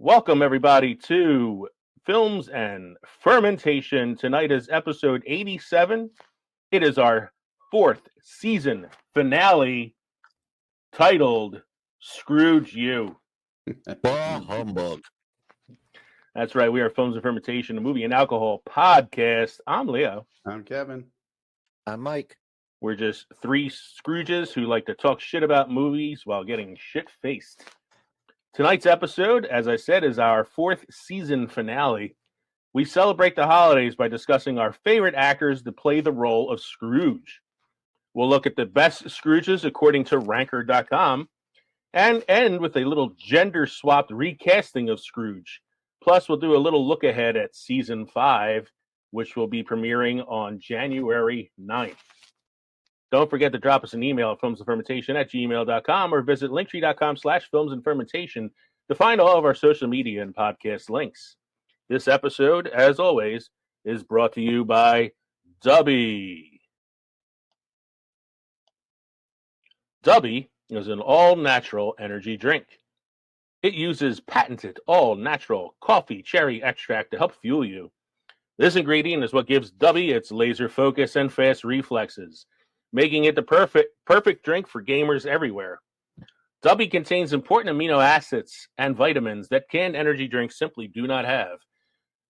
Welcome, everybody, to Films and Fermentation. Tonight is episode 87. It is our fourth season finale titled Scrooge You. Bah, humbug. That's right. We are Films and Fermentation, a movie and alcohol podcast. I'm Leo. I'm Kevin. I'm Mike. We're just three Scrooges who like to talk shit about movies while getting shit-faced. Tonight's episode, as I said, is our fourth season finale. We celebrate the holidays by discussing our favorite actors to play the role of Scrooge. We'll look at the best Scrooges according to Ranker.com and end with a little gender-swapped recasting of Scrooge. Plus, we'll do a little look ahead at Season 5, which will be premiering on January 9th. Don't forget to drop us an email at filmsandfermentation@gmail.com or visit linktree.com/filmsandfermentation to find all of our social media and podcast links. This episode, as always, is brought to you by Dubby. Dubby is an all-natural energy drink. It uses patented all-natural coffee cherry extract to help fuel you. This ingredient is what gives Dubby its laser focus and fast reflexes, making it the perfect drink for gamers everywhere. Dubby contains important amino acids and vitamins that canned energy drinks simply do not have.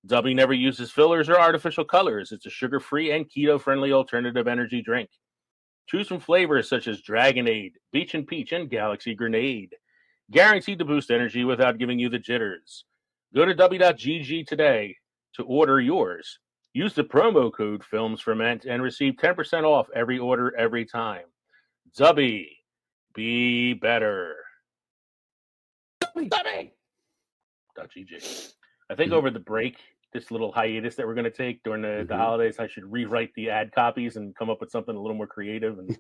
Dubby never uses fillers or artificial colors. It's a sugar-free and keto-friendly alternative energy drink. Choose from flavors such as Dragonade, Beach and Peach, and Galaxy Grenade. Guaranteed to boost energy without giving you the jitters. Go to dubby.gg today to order yours. Use the promo code FilmsFerment and receive 10% off every order every time. Dubby, be better. Dubby! .gg. I think over the break, this little hiatus that we're going to take during the holidays, I should rewrite the ad copies and come up with something a little more creative and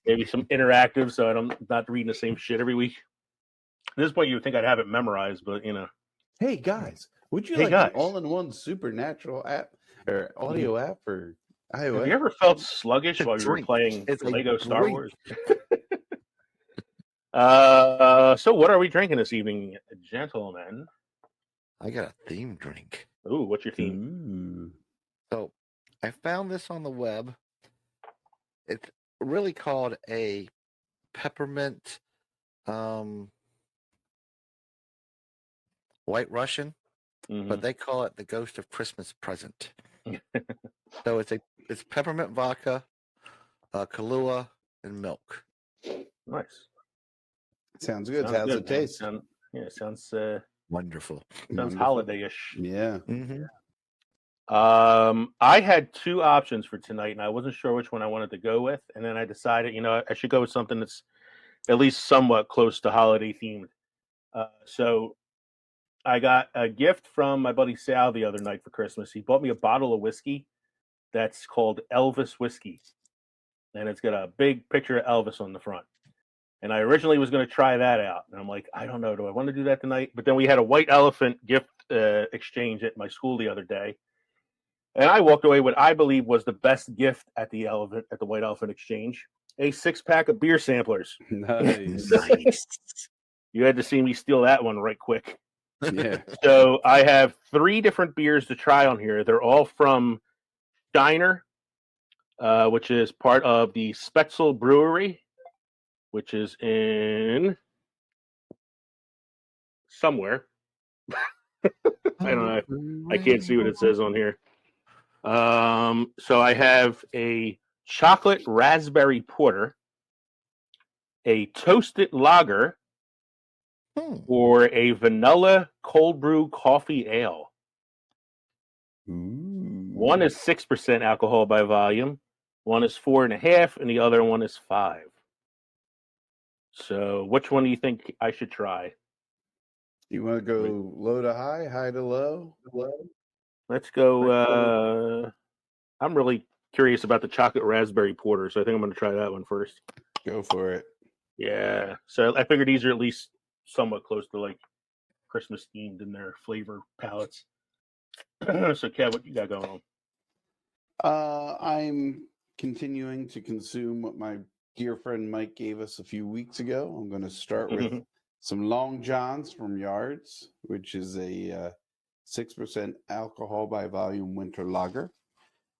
maybe some interactive so I'm not reading the same shit every week. At this point, you would think I'd have it memorized, but, you know. Hey, guys. Would you like an all-in-one supernatural app or audio app for iOS? Have you ever felt sluggish while you were playing Lego Star Wars? So what are we drinking this evening, gentlemen? I got a theme drink. Ooh, what's your theme? So I found this on the web. It's really called a peppermint White Russian. But they call it the Ghost of Christmas Present. So it's peppermint vodka, Kahlua, and milk. Nice. Sounds good. How's it taste? Sounds wonderful. Sounds holiday-ish. Yeah. I had two options for tonight, and I wasn't sure which one I wanted to go with. And then I decided, I should go with something that's at least somewhat close to holiday themed. So I got a gift from my buddy Sal the other night for Christmas. He bought me a bottle of whiskey that's called Elvis Whiskey. And it's got a big picture of Elvis on the front. And I originally was going to try that out. And I'm like, I don't know. Do I want to do that tonight? But then we had a white elephant gift exchange at my school the other day. And I walked away with what I believe was the best gift at the white elephant exchange. A 6-pack of beer samplers. Nice. You had to see me steal that one right quick. Yeah. So I have 3 different beers to try on here. They're all from Steiner, which is part of the Spetzel Brewery, which is in somewhere. I don't know. I can't see what it says on here. So I have a chocolate raspberry porter, a toasted lager, or a vanilla cold brew coffee ale. One is 6% alcohol by volume, one is 4.5%, and the other one is 5%. So which one do you think I should try? You want to go low to high, high to low? Let's go. I'm really curious about the chocolate raspberry porter, so I think I'm going to try that one first. Go for it. Yeah. So I figured these are at least somewhat close to like Christmas themed in their flavor palettes. So Kev, what you got going on? I'm continuing to consume what my dear friend Mike gave us a few weeks ago. I'm going to start with some Long Johns from Yards, which is a 6% alcohol by volume winter lager.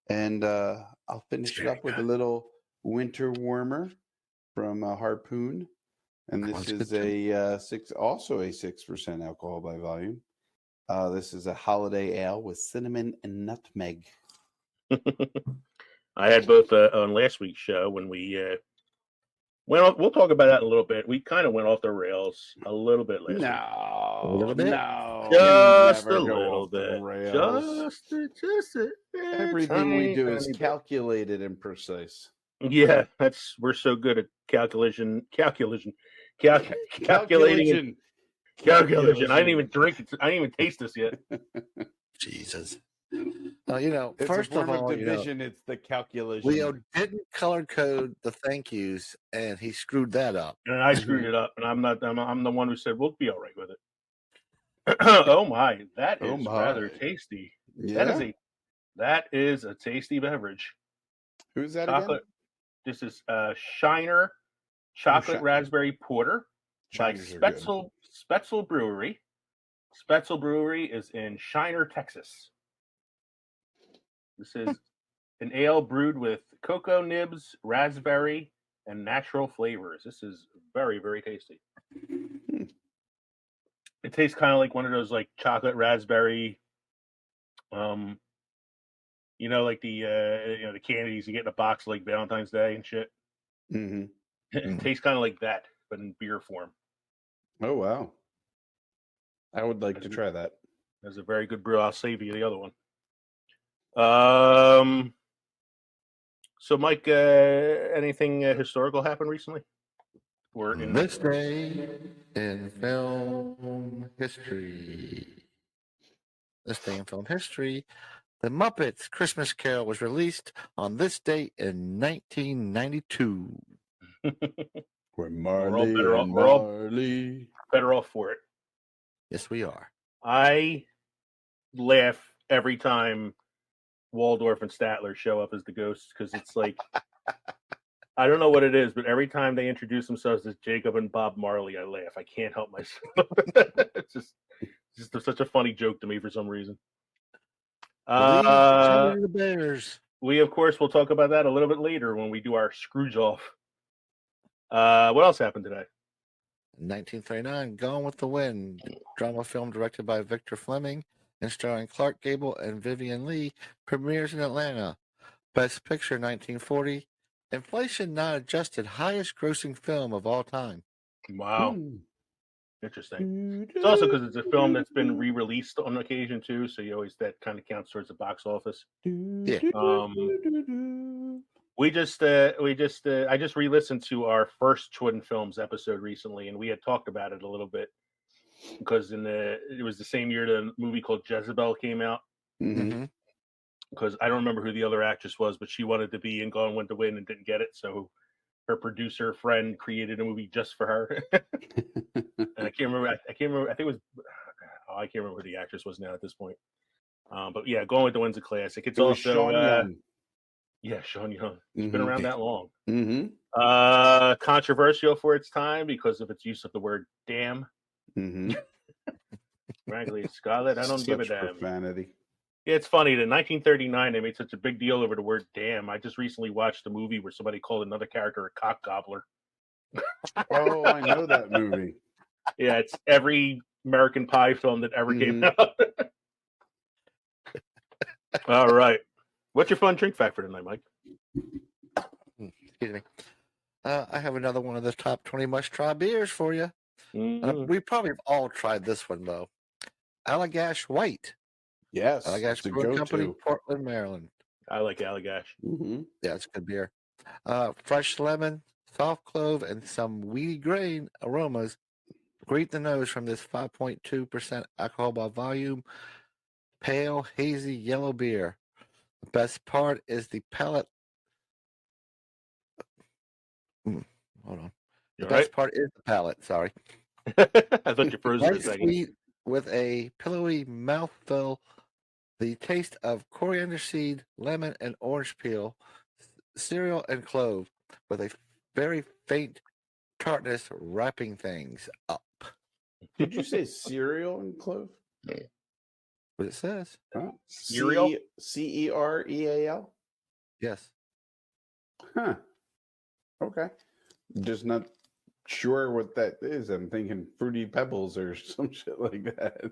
And I'll finish it up with a little winter warmer from Harpoon. And this is also a 6% alcohol by volume. This is a holiday ale with cinnamon and nutmeg. I had both on last week's show when we went off. We'll talk about that in a little bit. We kind of went off the rails a little bit last week. No. Just a little bit. Just everything we do is calculated and precise. Yeah, we're so good at calculation. Calculating. I didn't even drink it. I didn't even taste this yet. Jesus. It's first a form of all, division, it's the calculation. Leo didn't color code the thank yous, and he screwed that up. And I screwed it up, and I'm the one who said we'll be all right with it. Oh my, that is rather tasty. Yeah. That is a tasty beverage. Who's that again? This is Shiner Chocolate Raspberry Porter by Spetzel Brewery. Spetzel Brewery is in Shiner, Texas. This is an ale brewed with cocoa nibs, raspberry, and natural flavors. This is very, very tasty. It tastes kind of like one of those like chocolate raspberry, like the the candies you get in a box like Valentine's Day and shit. Mm-hmm. It tastes kind of like that, but in beer form. Oh wow! I would like to try that. That's a very good brew. I'll save you the other one. So, Mike, anything historical happened recently? Or in this day in film history. This day in film history, The Muppets Christmas Carol was released on this date in 1992. We're all better off for it. Yes, we are. I laugh every time Waldorf and Statler show up as the ghosts because it's like I don't know what it is, but every time they introduce themselves as Jacob and Bob Marley, I laugh. I can't help myself. It's just such a funny joke to me for some reason. The Bears. We of course will talk about that a little bit later when we do our Scrooge off. What else happened today? 1939, Gone with the Wind, drama film directed by Victor Fleming and starring Clark Gable and Vivian Leigh, premieres in Atlanta. Best Picture 1940, inflation not adjusted, highest grossing film of all time. Wow. Interesting. It's also because it's a film that's been re-released on occasion too, so that kind of counts towards the box office. Yeah. I just re-listened to our first Twin Films episode recently, and we had talked about it a little bit because it was the same year the movie called Jezebel came out. Mm-hmm. Because I don't remember who the other actress was, but she wanted to be in Gone with the Wind and didn't get it, so her producer friend created a movie just for her. And I can't remember. I think it was. I can't remember who the actress was now at this point. But yeah, Gone with the Wind's a classic. It's also Sean Young. Yeah, Sean Young. It's been around that long. Mm-hmm. Controversial for its time because of its use of the word "damn." Mm-hmm. Frankly, Scarlett, I don't give a damn. Profanity. Yeah, it's funny that in 1939 they made such a big deal over the word "damn." I just recently watched a movie where somebody called another character a cock gobbler. Oh, I know that movie. Yeah, it's every American Pie film that ever came out. All right. What's your fun drink fact for tonight, Mike? Excuse me. I have another one of the top 20 must-try beers for you. We probably have all tried this one, though. Allagash White. Yes. Allagash Brewing Company, Portland, Maryland. I like Allagash. Mm-hmm. Yeah, it's a good beer. Fresh lemon, soft clove, and some weedy grain aromas greet the nose from this 5.2% alcohol by volume, pale, hazy yellow beer. The best part is the palate. Hold on. The best part is the palate. Sorry. I thought you froze for a second. Sweet with a pillowy mouthfeel. The taste of coriander seed, lemon, and orange peel, cereal, and clove, with a very faint tartness wrapping things up. Did you say cereal and clove? What it says. Huh? Cereal? Cereal? Yes. Huh. Okay. Just not sure what that is. I'm thinking Fruity Pebbles or some shit like that.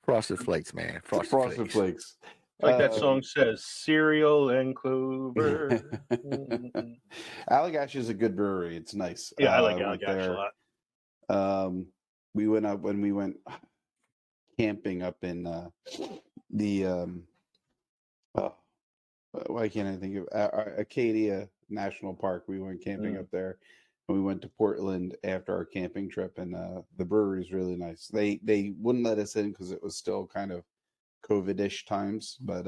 Frosted Flakes, man. Frosted Flakes. Flakes. Like that song says, cereal and clover. Allagash is a good brewery. It's nice. Yeah, I like went Allagash a lot. We went up when we went camping up in why can't I think of Acadia National Park. We went camping up there, and we went to Portland after our camping trip, and the brewery is really nice. They wouldn't let us in because it was still kind of COVID-ish times, but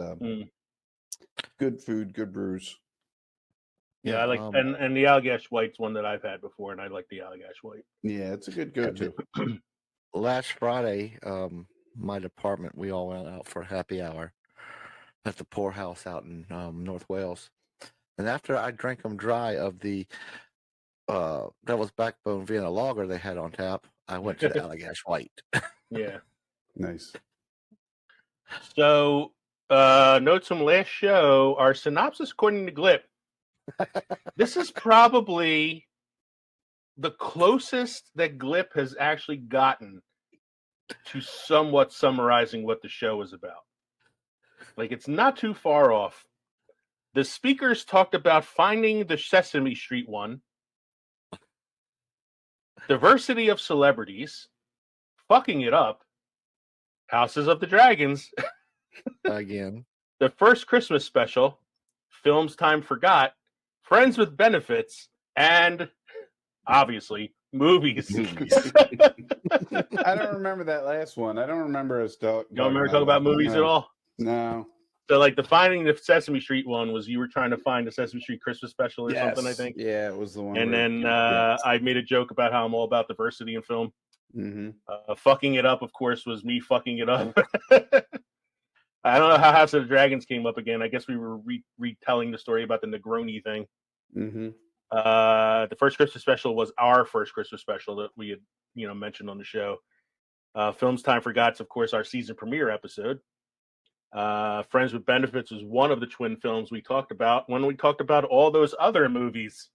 good food, good brews. Yeah, I like and the Allagash White's one that I've had before, and I like the Allagash White. Yeah, it's a good go-to. Last Friday, my department, we all went out for happy hour at the poorhouse out in North Wales. And after I drank them dry of the Devil's Backbone Vienna Lager they had on tap, I went to the Allagash White. Yeah. Nice. So, notes from last show, our synopsis according to Glip. This is probably the closest that Glip has actually gotten to somewhat summarizing what the show is about. Like, it's not too far off. The speakers talked about finding the Sesame Street one, diversity of celebrities, fucking it up, Houses of the Dragons, Again. the first Christmas special, Films Time Forgot, Friends with Benefits, and obviously movies. I don't remember that last one. I don't remember us talking. You don't remember talking about movies at all? No. So, like, the Finding the Sesame Street one was you were trying to find the Sesame Street Christmas special or something, I think. Yeah, it was the one. And then I made a joke about how I'm all about diversity in film. Mm-hmm. Fucking it up, of course, was me fucking it up. I don't know how House of the Dragons came up again. I guess we were retelling the story about the Negroni thing. Mm-hmm. The first Christmas special was our first Christmas special that we had, mentioned on the show. Films Time Forgot's, of course, our season premiere episode. Friends with Benefits was one of the twin films we talked about when we talked about all those other movies.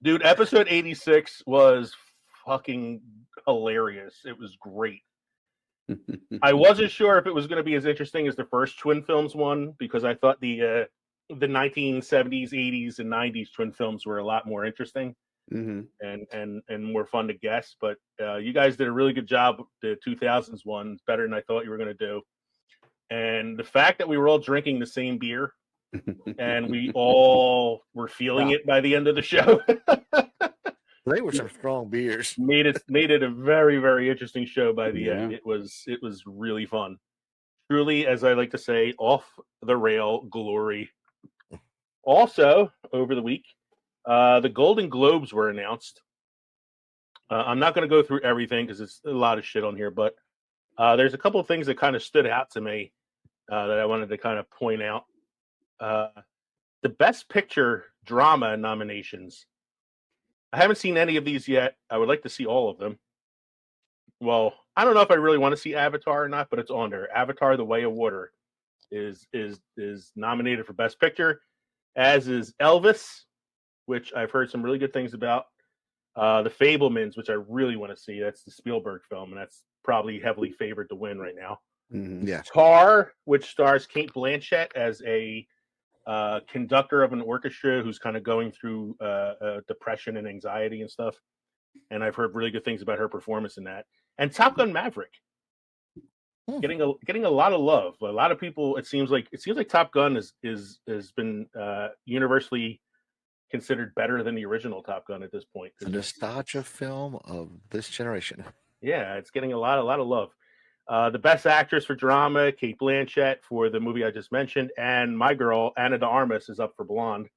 Dude, episode 86 was fucking hilarious. It was great. I wasn't sure if it was going to be as interesting as the first twin films one because I thought the 1970s, 80s, and 90s twin films were a lot more interesting. And more fun to guess, but you guys did a really good job. The 2000s one better than I thought you were going to do, and the fact that we were all drinking the same beer and we all were feeling it by the end of the show. They were some strong beers. made it a very, very interesting show by the end. It was really fun. Truly, as I like to say, off the rail glory. Also, over the week, the Golden Globes were announced. I'm not going to go through everything because it's a lot of shit on here, but there's a couple of things that kind of stood out to me that I wanted to kind of point out. The Best Picture drama nominations. I haven't seen any of these yet. I would like to see all of them. Well, I don't know if I really want to see Avatar or not, but it's on there. Avatar: The Way of Water is nominated for Best Picture, as is Elvis, which I've heard some really good things about. The Fabelmans, which I really want to see. That's the Spielberg film, and that's probably heavily favored to win right now. Yeah. Tar, which stars Cate Blanchett as a conductor of an orchestra who's kind of going through depression and anxiety and stuff. And I've heard really good things about her performance in that. And Top Gun Maverick, getting a lot of love. A lot of people. It seems like Top Gun has been universally considered better than the original Top Gun at this point. The nostalgia film of this generation. Yeah, it's getting a lot of love. The Best Actress for Drama, Cate Blanchett for the movie I just mentioned, and my girl Ana de Armas is up for Blonde,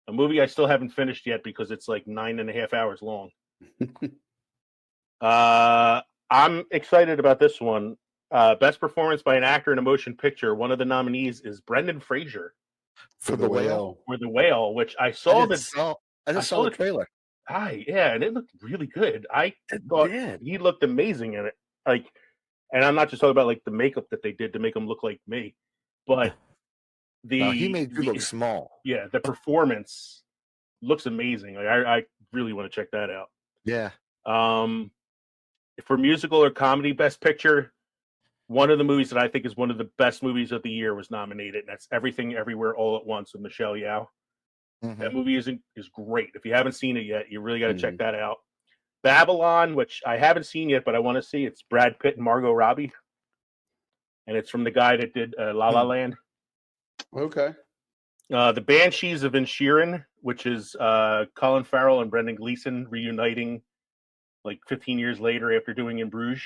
a movie I still haven't finished yet because it's like 9.5 hours long. I'm excited about this one. Best Performance by an Actor in a Motion Picture. One of the nominees is Brendan Fraser For the whale. For the whale, which I I saw just saw saw the the- trailer. yeah, and it looked really good. I It thought did. he looked amazing in it. Like, and I'm not just talking about like the makeup that they did to make him look like me, but Now he made you look the small. yeah, the performance looks amazing. Like, I really want to check that out. Yeah. For musical or comedy, Best Picture, one of the movies that I think is one of the best movies of the year was nominated, and that's Everything Everywhere All at Once with Michelle Yeoh. Mm-hmm. That movie is great. If you haven't seen it yet, you really got to check that out. Babylon, which I haven't seen yet, but I want to see. It's Brad Pitt and Margot Robbie, and it's from the guy that did La La Land. Okay. The Banshees of Inisherin, which is Colin Farrell and Brendan Gleeson reuniting like 15 years later after doing In Bruges.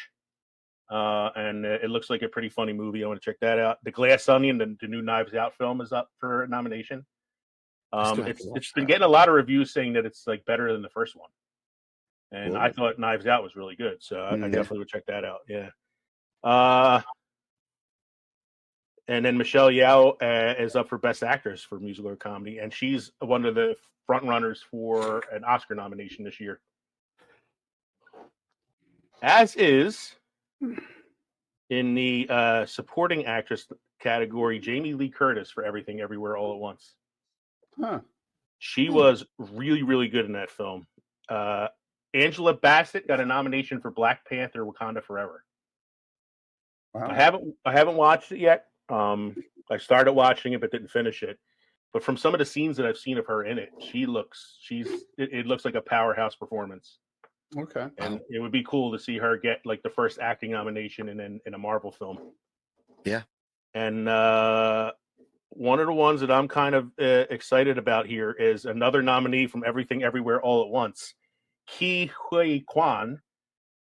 And it looks like a pretty funny movie. I want to check that out. The Glass Onion, the new Knives Out film, is up for nomination. It's been getting a lot of reviews saying that it's like better than the first one. And Whoa. I thought Knives Out was really good, so I Yeah. definitely would check that out. Yeah. And then Michelle Yeoh is up for Best Actress for musical or comedy, and she's one of the front runners for an Oscar nomination this year. As is in the supporting actress category, Jamie Lee Curtis for Everything Everywhere All at Once. Huh. She was really, really good in that film. Angela Bassett got a nomination for Black Panther: Wakanda Forever. Wow. I haven't watched it yet. I started watching it but didn't finish it. But from some of the scenes that I've seen of her in it, it looks like a powerhouse performance. Okay. And it would be cool to see her get like the first acting nomination in a Marvel film. Yeah. And one of the ones that I'm kind of excited about here is another nominee from Everything Everywhere All at Once, Ke Huy Quan,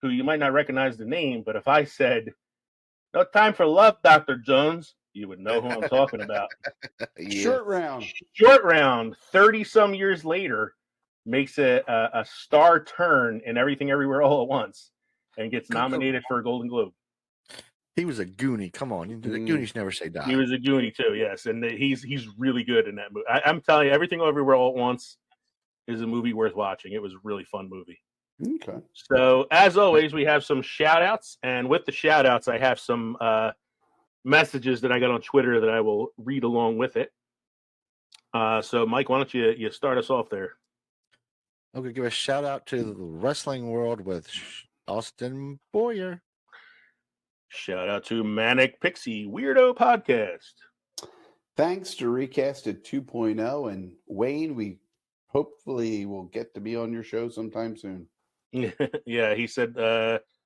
who you might not recognize the name, but if I said, "No time for love, Dr. Jones," you would know who I'm talking about. Yeah. Short round. Short Round, 30-some years later, makes a star turn in Everything Everywhere All at Once and gets nominated for a Golden Globe. He was a Goonie. Come on. The Goonies never say die. He was a Goonie too, yes, and he's really good in that movie. I'm telling you, Everything Everywhere All at Once is a movie worth watching. It was a really fun movie. Okay. So, as always, we have some shout-outs, and with the shout-outs, I have some messages that I got on Twitter that I will read along with it. So, Mike, why don't you start us off there? I'm going to give a shout out to the wrestling world with Austin Boyer. Shout out to Manic Pixie Weirdo Podcast. Thanks to Recasted 2.0 and Wayne. We hopefully will get to be on your show sometime soon. Yeah, he said,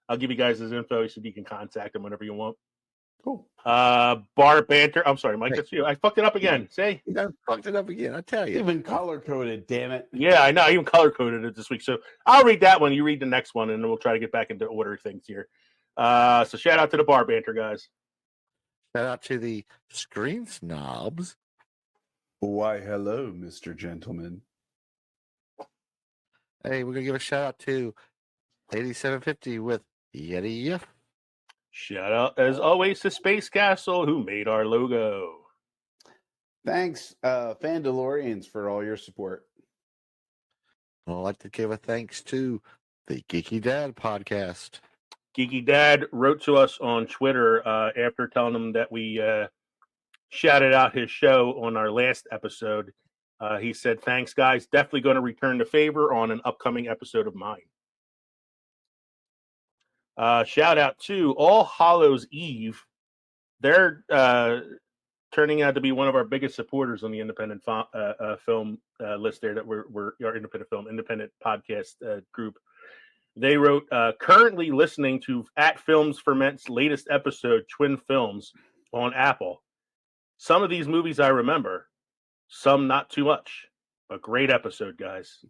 I'll give you guys his info. He said you can contact him whenever you want. Cool. Bar Banter. I'm sorry, Mike, that's you. I fucked it up again. See? You done fucked it up again, I tell you. Even color coded, damn it. Yeah, I know. I even color coded it this week. So I'll read that one. You read the next one, and then we'll try to get back into order things here. So shout out to the Bar Banter guys. Shout out to the Screen Snobs. Why, hello, Mr. Gentleman. Hey, we're going to give a shout out to 8750 with Yeti Yuff. Shout out, as always, to Space Castle, who made our logo. Thanks, Fandalorians, for all your support. I'd like to give a thanks to the Geeky Dad podcast. Geeky Dad wrote to us on Twitter after telling him that we shouted out his show on our last episode. He said, "Thanks, guys. Definitely going to return the favor on an upcoming episode of mine." Shout out to All Hallows Eve. They're turning out to be one of our biggest supporters on the independent film list there that we're our independent podcast group. They wrote, currently listening to At Films Ferment's latest episode, Twin Films, on Apple. Some of these movies I remember, some not too much. A great episode, guys.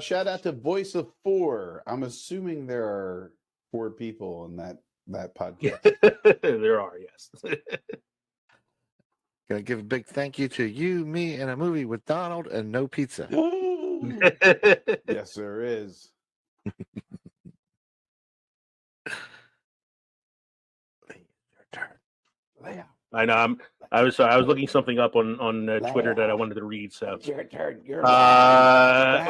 Shout out to Voice of Four. I'm assuming there are 4 people in that podcast. There are, yes. Gonna give a big thank you to You, Me, and a Movie with Donald and No Pizza. Yes, there is. Your turn. Lay out. I know. I was looking something up on Twitter that I wanted to read. So It's your turn. You're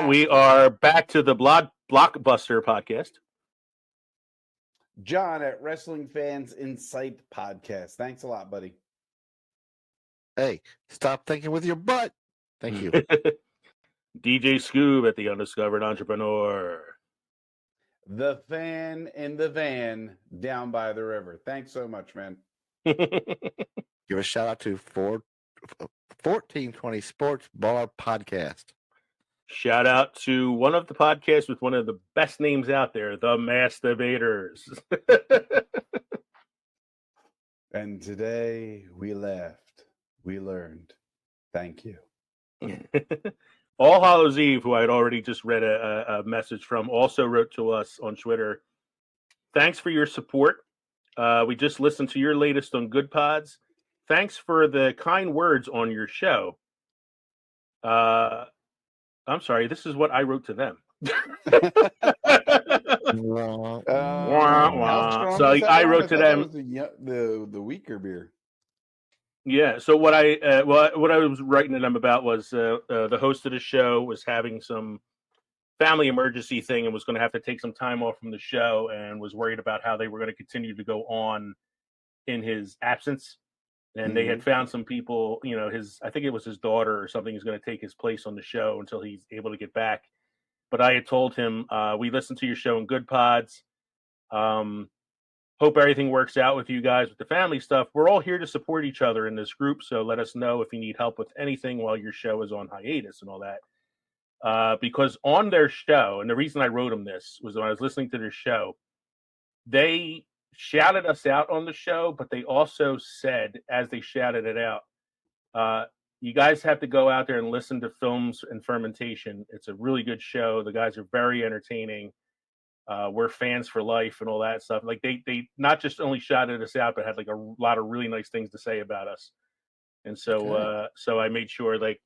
we are back to the Blockbuster podcast. John at Wrestling Fans Insight Podcast. Thanks a lot, buddy. Hey, stop thinking with your butt. Thank you. DJ Scoob at the Undiscovered Entrepreneur. The fan in the van down by the river. Thanks so much, man. Give a shout out to 1420 Sports Bar Podcast. Shout out to one of the podcasts with one of the best names out there, the Masturbators. And today we laughed. We learned. Thank you. All Hallows Eve, who I had already just read a message from, also wrote to us on Twitter. Thanks for your support. We just listened to your latest on Good Pods. Thanks for the kind words on your show. I'm sorry, this is what I wrote to them. So I wrote to them. The weaker beer. Yeah. So what I was writing to them about was the host of the show was having some family emergency thing and was going to have to take some time off from the show and was worried about how they were going to continue to go on in his absence. And they had found some people, I think it was his daughter or something is going to take his place on the show until he's able to get back. But I had told him, we listened to your show in Good Pods. Hope everything works out with you guys with the family stuff. We're all here to support each other in this group. So let us know if you need help with anything while your show is on hiatus and all that. Because on their show, and the reason I wrote them this was when I was listening to their show, they shouted us out on the show, but they also said, as they shouted it out, you guys have to go out there and listen to Films and Fermentation. It's a really good show. The guys are very entertaining. We're fans for life and all that stuff. Like they not just only shouted us out, but had like a lot of really nice things to say about us. And so, so I made sure, I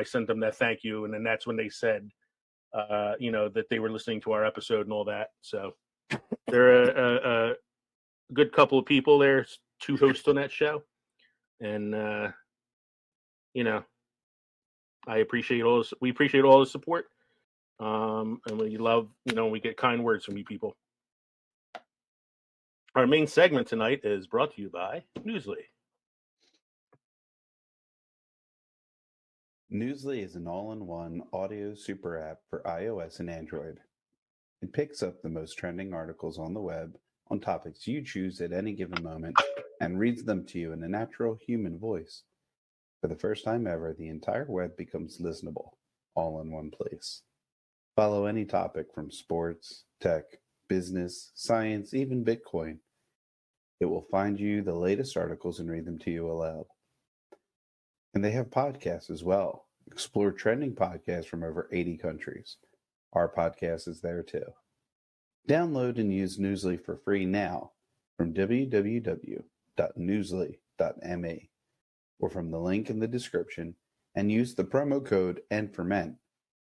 sent them that thank you. And then that's when they said, that they were listening to our episode and all that. So they're a good couple of people. There's 2 hosts on that show. And, we appreciate all the support. And we love, we get kind words from you people. Our main segment tonight is brought to you by Newsly. Newsly is an all-in-one audio super app for iOS and Android. It picks up the most trending articles on the web on topics you choose at any given moment and reads them to you in a natural human voice. For the first time ever, the entire web becomes listenable, all in one place. Follow any topic from sports, tech, business, science, even Bitcoin. It will find you the latest articles and read them to you aloud. And they have podcasts as well. Explore trending podcasts from over 80 countries. Our podcast is there too. Download and use Newsly for free now from www.newsly.me or from the link in the description, and use the promo code NFerment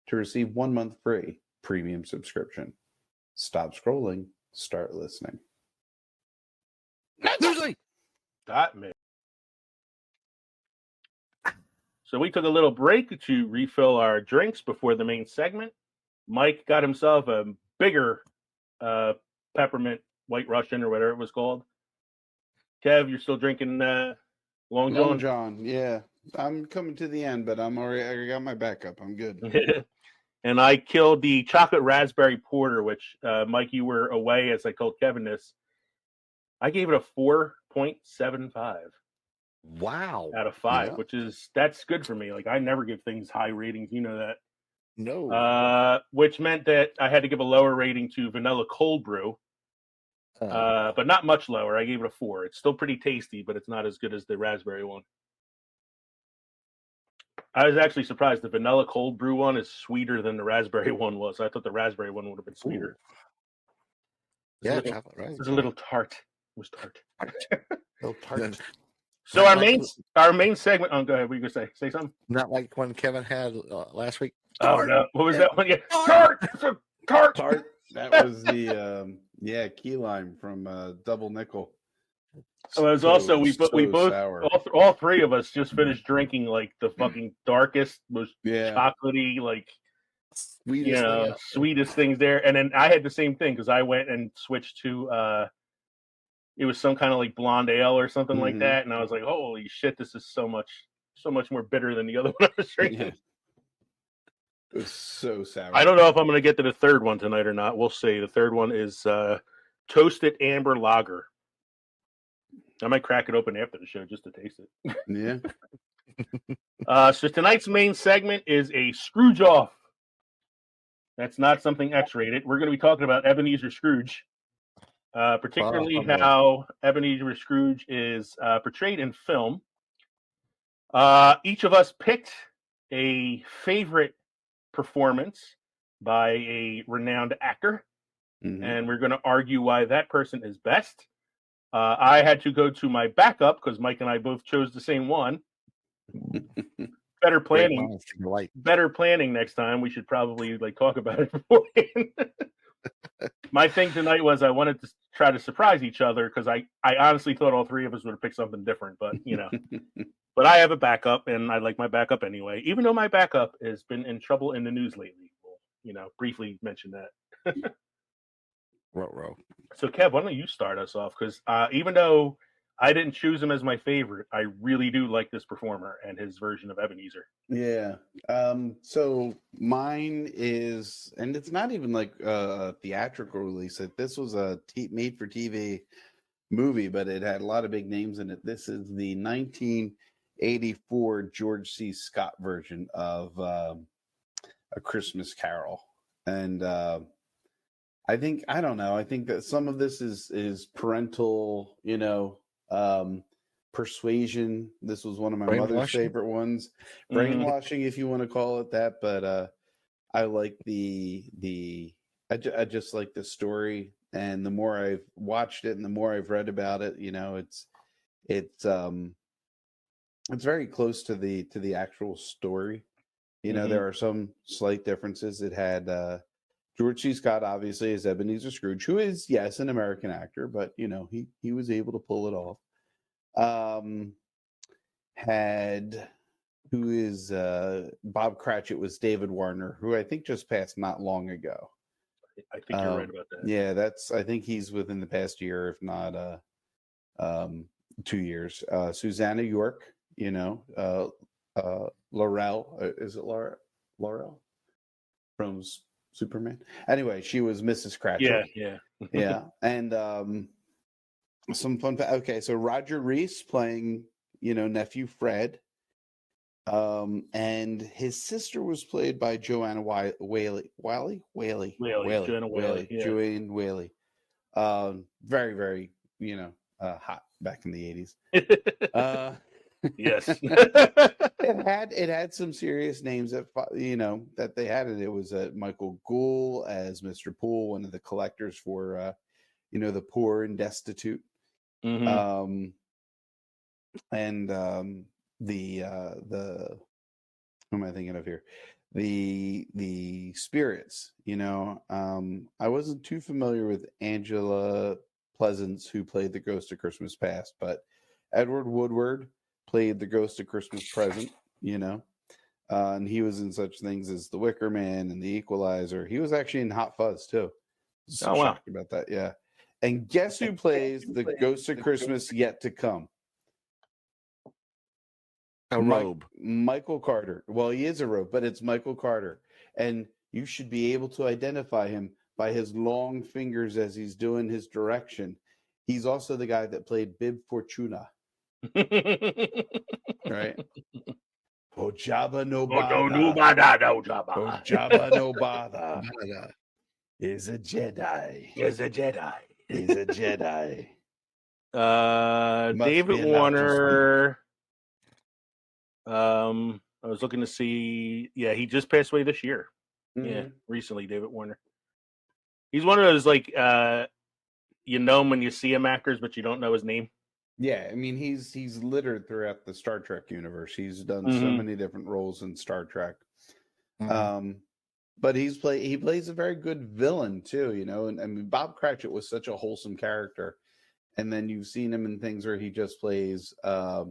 to receive 1 month free premium subscription. Stop scrolling, start listening. Newsly! Got me. So we took a little break to refill our drinks before the main segment. Mike got himself a bigger peppermint White Russian or whatever it was called. Kev, you're still drinking Long John? Long John, yeah. I'm coming to the end, but I got my backup. I'm good. And I killed the chocolate raspberry porter, which, Mike, you were away as I told Kevin this. I gave it a 4.75. Wow. Out of 5, Yeah. which that's good for me. Like, I never give things high ratings. You know that. No. Which meant that I had to give a lower rating to vanilla cold brew. But not much lower. I gave it a 4. It's still pretty tasty, but it's not as good as the raspberry one. I was actually surprised the vanilla cold brew one is sweeter than the raspberry one was. I thought the raspberry one would have been sweeter. Yeah, chocolate raspberry. It was a little tart. It was tart. Little tart. So our main segment. Oh, go ahead. What are you gonna say? Say something. Not like when Kevin had last week. Oh no! What was that one? Yeah, tart. Tart. Tart. That was the key lime from Double Nickel. It was also we both sour. all three of us just finished drinking like the fucking darkest, most chocolatey, like sweetest things there. And then I had the same thing because I went and switched to it was some kind of like blonde ale or something like that, and I was like, holy shit, this is so much more bitter than the other one I was drinking. Yeah. It was so sour. I don't know if I'm gonna get to the third one tonight or not. We'll see. The third one is Toasted Amber Lager. I might crack it open after the show just to taste it. Yeah. So tonight's main segment is a Scrooge off. That's not something X-rated. We're going to be talking about Ebenezer Scrooge, particularly how Ebenezer Scrooge is portrayed in film. Each of us picked a favorite performance by a renowned actor, and we're going to argue why that person is best. I had to go to my backup because Mike and I both chose the same one. Better planning. Better planning next time. We should probably talk about it beforehand. My thing tonight was I wanted to try to surprise each other because I honestly thought all three of us would have picked something different, but But I have a backup, and I like my backup anyway. Even though my backup has been in trouble in the news lately, we'll briefly mention that. So, Kev, why don't you start us off? Because even though I didn't choose him as my favorite, I really do like this performer and his version of Ebenezer. Yeah. So mine is, and it's not even like a theatrical release. This was a made-for-TV movie, but it had a lot of big names in it. This is the 1984 George C. Scott version of A Christmas Carol, and I think that some of this is parental, persuasion. This was one of my mother's favorite ones. Brainwashing, if you want to call it that. But I like I just like the story, and the more I've watched it and the more I've read about it, it's very close to the actual story. There are some slight differences. It had George C. Scott, obviously, as Ebenezer Scrooge, who is, yes, an American actor, but, he was able to pull it off. Bob Cratchit was David Warner, who I think just passed not long ago. I think you're right about that. Yeah, I think he's within the past year, if not 2 years. Susanna York, Laurel, is it Laurel from Superman? Anyway, she was Mrs. Cratchit. Yeah. Yeah. And some fun okay, so Roger Reese playing, nephew Fred. And his sister was played by Joanna Whaley. Joanna Whaley. Yeah. Joanne Whaley. Very, very, hot back in the 80s. Yes. It had some serious names that they had it. It was Michael Gould as Mr. Poole, one of the collectors for the poor and destitute. Mm-hmm. And the who am I thinking of here? The spirits. I wasn't too familiar with Angela Pleasance, who played the Ghost of Christmas Past, but Edward Woodward played the Ghost of Christmas Present, and he was in such things as The Wicker Man and The Equalizer. He was actually in Hot Fuzz too. Oh, wow. Shocked about that, yeah. And guess who plays the Ghost of Christmas Yet to Come? A robe. Michael Carter. Well, he is a robe, but it's Michael Carter. And you should be able to identify him by his long fingers as he's doing his direction. He's also the guy that played Bib Fortuna. Right? Ojaba no bada. Ojaba no bada. Is a Jedi. David Warner. I was looking to see. Yeah, he just passed away this year. Mm-hmm. Yeah, recently, David Warner. He's one of those when you see him actors, but you don't know his name. Yeah, I mean he's littered throughout the Star Trek universe. He's done so many different roles in Star Trek. Mm-hmm. But he plays a very good villain too, and I mean Bob Cratchit was such a wholesome character, and then you've seen him in things where he just plays a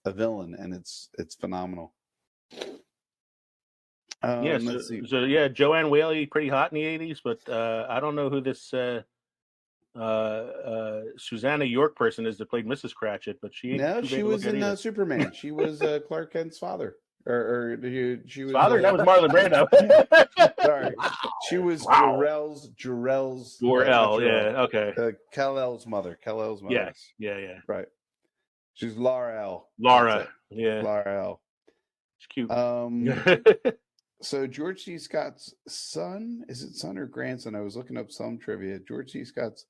villain, and it's phenomenal. Yeah, Let's see. so yeah, Joanne Whaley, pretty hot in the '80s, but I don't know who this Susanna York person is that played Mrs. Cratchit, but she ain't No, too big she to look was at in either. Superman. She was Clark Kent's father, or she was Father, that was Marlon Brando. sorry, she was Wow. Jarrell's Jor-El, yeah, okay. Kal-El's mother. Kal-El's mother. Yes, yeah. Right. She's Laura L. Laura, yeah, Laura L. she's cute. So George C. Scott's son, is it son or grandson? I was looking up some trivia. George C. Scott's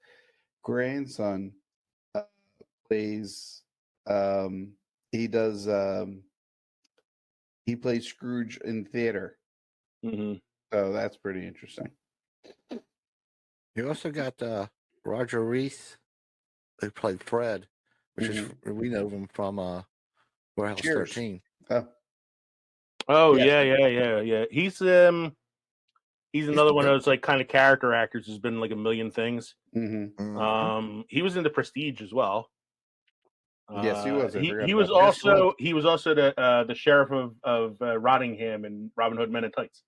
grandson plays. He plays Scrooge in theater. Mm-hmm. So that's pretty interesting. You also got Roger Reese, who played Fred, which is we know him from Warehouse Cheers. 13. Oh Yes. yeah. He's another one of those like kind of character actors who's been in like a million things. Mm-hmm. He was in The Prestige as well. Yes, he was. He was also the sheriff of Rottingham in Robin Hood Men in Tights.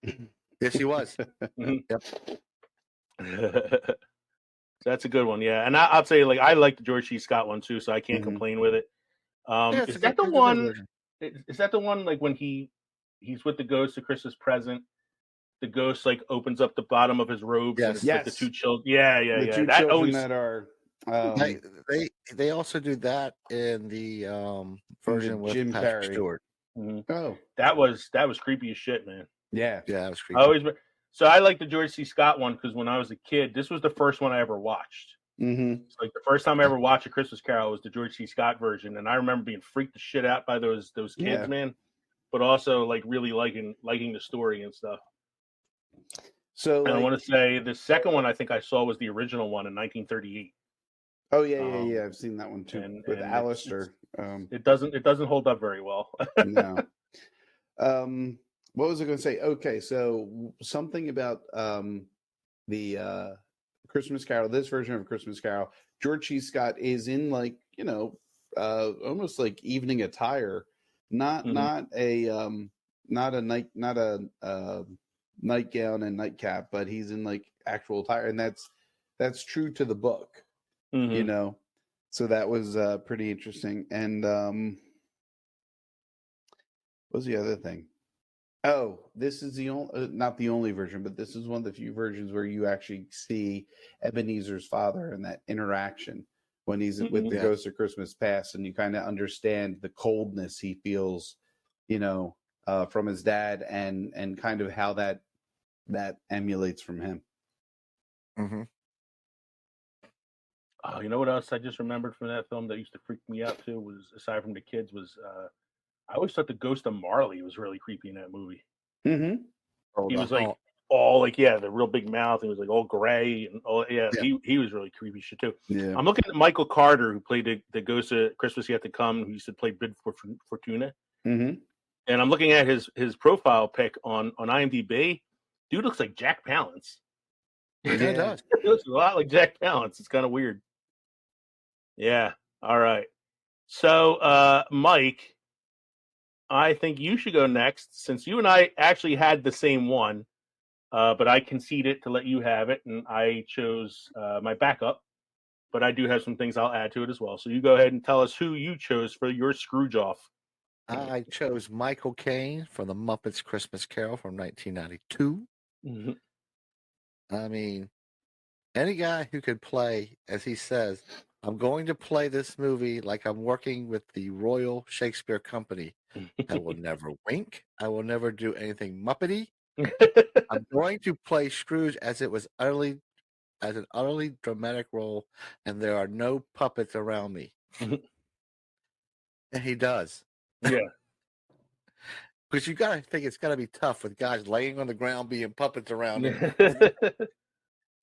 Yes, he was. Yep. That's a good one, yeah. And I'll say, like, I like the George C. Scott one too, so I can't complain with it. Is that the one? Is that the one like when he's with the ghost of Christmas Present? The ghost like opens up the bottom of his robes and it's like the two children. Yeah. The two children that are. They also do that in the version with Jim Patrick Carrey. Stewart. Mm-hmm. Oh, that was creepy as shit, man. Yeah, that was creepy. So I like the George C. Scott one because when I was a kid, this was the first one I ever watched. Mm-hmm. It's like the first time I ever watched A Christmas Carol was the George C. Scott version, and I remember being freaked the shit out by those kids, man. But also like really liking the story and stuff. So and I want to say the second one I think I saw was the original one in 1938. Oh yeah. I've seen that one too with Alistair. It doesn't hold up very well. No. What was I going to say? Okay, so something about the Christmas Carol. This version of Christmas Carol, George C. Scott is in like almost like evening attire, not a nightgown and nightcap, but he's in like actual attire, and that's true to the book, So that was pretty interesting. And what was the other thing? Oh, this is the only, not the only version, but this is one of the few versions where you actually see Ebenezer's father and that interaction when he's with the Ghost of Christmas Past, and you kind of understand the coldness he feels, from his dad, and kind of how that emulates from him. Mm-hmm. Oh, you know what else I just remembered from that film that used to freak me out too was, aside from the kids, was I always thought the ghost of Marley was really creepy in that movie. Mm-hmm. He was like all like the real big mouth. He was like all gray and all. Yeah. He was really creepy shit too. Yeah. I'm looking at Michael Carter, who played the ghost of Christmas Yet to Come, who used to play Bid Fortuna. Mm-hmm. And I'm looking at his profile pic on IMDb. Dude looks like Jack Palance. Yeah, it does. He looks a lot like Jack Palance. It's kind of weird. Yeah. All right. So, Mike, I think you should go next, since you and I actually had the same one, but I conceded to let you have it, and I chose my backup. But I do have some things I'll add to it as well. So you go ahead and tell us who you chose for your Scrooge off. I chose Michael Caine from The Muppets Christmas Carol from 1992. Mm-hmm. I mean, any guy who could play, as he says, I'm going to play this movie like I'm working with the Royal Shakespeare Company. I will never wink. I will never do anything Muppety. I'm going to play Scrooge as an utterly dramatic role, and there are no puppets around me. And he does. Yeah. Because you got to think it's got to be tough with guys laying on the ground being puppets around him.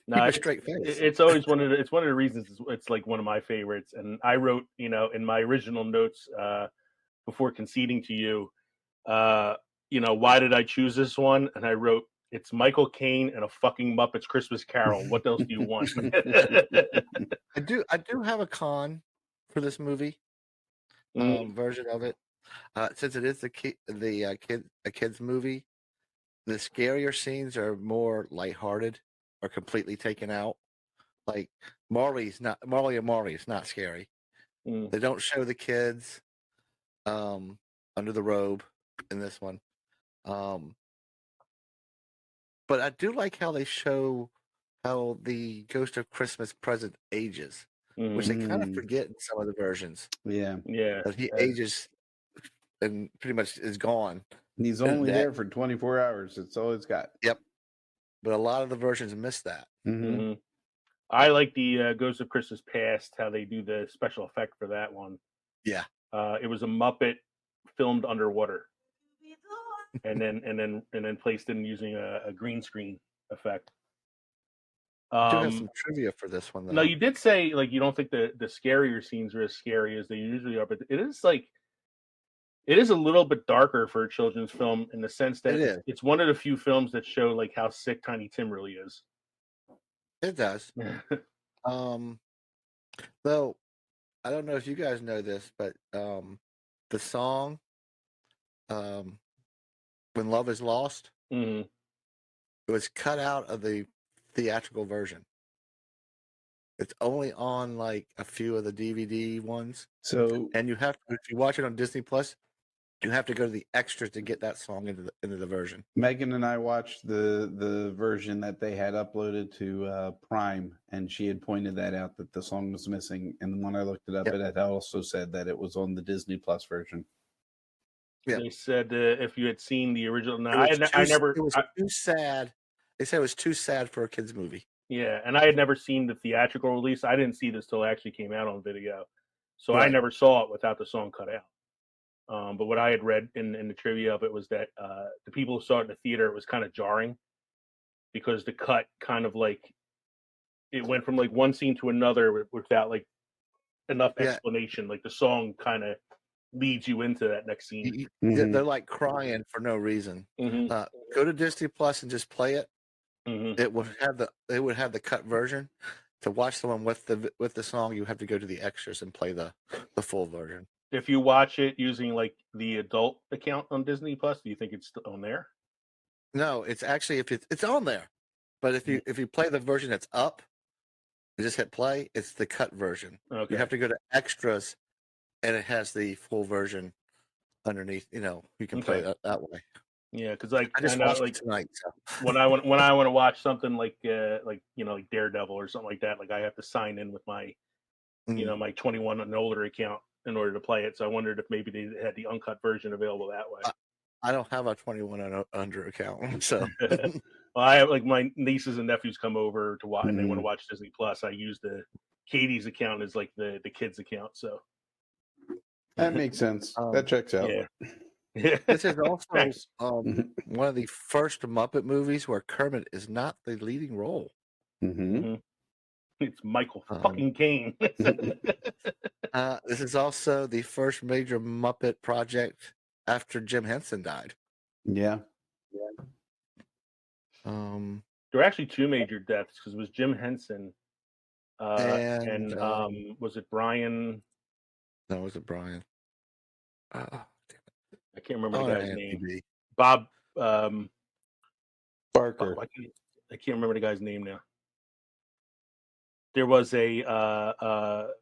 No, straight face. It's always one of the reasons it's like one of my favorites. And I wrote, in my original notes before conceding to you, why did I choose this one? And I wrote, It's Michael Caine and a fucking Muppets Christmas Carol. What else do you want? I do have a con for this movie version of it. Since it is a kid's movie, the scarier scenes are more lighthearted or completely taken out. Like Marley and Marley is not scary. They don't show the kids under the robe in this one. But I do like how they show how the Ghost of Christmas Present ages, which they kind of forget in some of the versions. Yeah. That he ages and pretty much is gone. He's only there for 24 hours. It's all it's got. Yep. But a lot of the versions miss that. I like the Ghost of Christmas Past, how they do the special effect for that one. Yeah. It was a Muppet filmed underwater. and then placed in using a green screen effect. I do have some trivia for this one, though. No, you did say like you don't think the scarier scenes are as scary as they usually are, but it is a little bit darker for a children's film in the sense that it's one of the few films that show like how sick Tiny Tim really is. It does. Though I don't know if you guys know this, but the song "When Love Is Lost" it was cut out of the theatrical version. It's only on like a few of the DVD ones. So, and you have to, if you watch it on Disney Plus, you have to go to the extras to get that song into the version. Megan and I watched the version that they had uploaded to Prime, and she had pointed that out that the song was missing. And when I looked it up, it had also said that it was on the Disney Plus version. Yeah. They said if you had seen the original, It was too sad. They said it was too sad for a kids movie. Yeah, and I had never seen the theatrical release. I didn't see this till it actually came out on video, so I never saw it without the song cut out. But what I had read in the trivia of it was that the people who saw it in the theater, it was kind of jarring because the cut kind of like it went from like one scene to another without like enough explanation. Like the song kind of leads you into that next scene. They're like crying for no reason. Go to Disney Plus and just play it. It would have the cut version. To watch the one with the song, you have to go to the extras and play the full version. If you watch it using like the adult account on Disney Plus, do you think it's on there? No, it's actually it's on there. But if you play the version that's up, you just hit play. It's the cut version. Okay. You have to go to extras, and it has the full version underneath. You can play that way. Yeah, because like I just watched it tonight. So. when I want to watch something like like Daredevil or something like that, like I have to sign in with my my 21 and older account in order to play it. So I wondered if maybe they had the uncut version available that way. I don't have a 21 and under account, so. Well, I have like my nieces and nephews come over to watch, and they want to watch Disney Plus. I use the Katie's account as like the kids account, so that makes sense. That checks out. Yeah. This is also one of the first Muppet movies where Kermit is not the leading role. It's Michael fucking Caine. This is also the first major Muppet project after Jim Henson died. Yeah. There were actually two major deaths because it was Jim Henson and was it Brian? No, was it Brian? I can't remember the guy's name. Bob Barker. Oh, I can't remember the guy's name now. There was another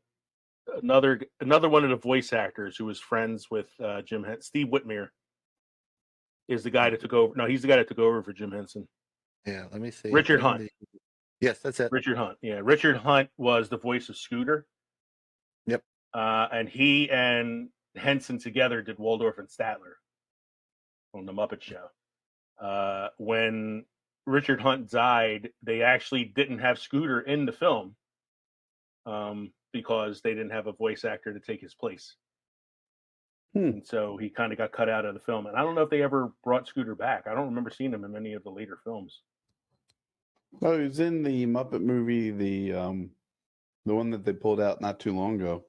one of the voice actors who was friends with Jim Henson. Steve Whitmire is the guy that took over. No, he's the guy that took over for Jim Henson. Yeah, let me see. Richard Hunt. Yes, that's it. Richard Hunt. Yeah, Richard Hunt was the voice of Scooter. Yep. And he and Henson together did Waldorf and Statler on the Muppet Show. When Richard Hunt died, they actually didn't have Scooter in the film because they didn't have a voice actor to take his place. And so he kind of got cut out of the film. And I don't know if they ever brought Scooter back. I don't remember seeing him in any of the later films. Oh, he was in the Muppet movie, the one that they pulled out not too long ago.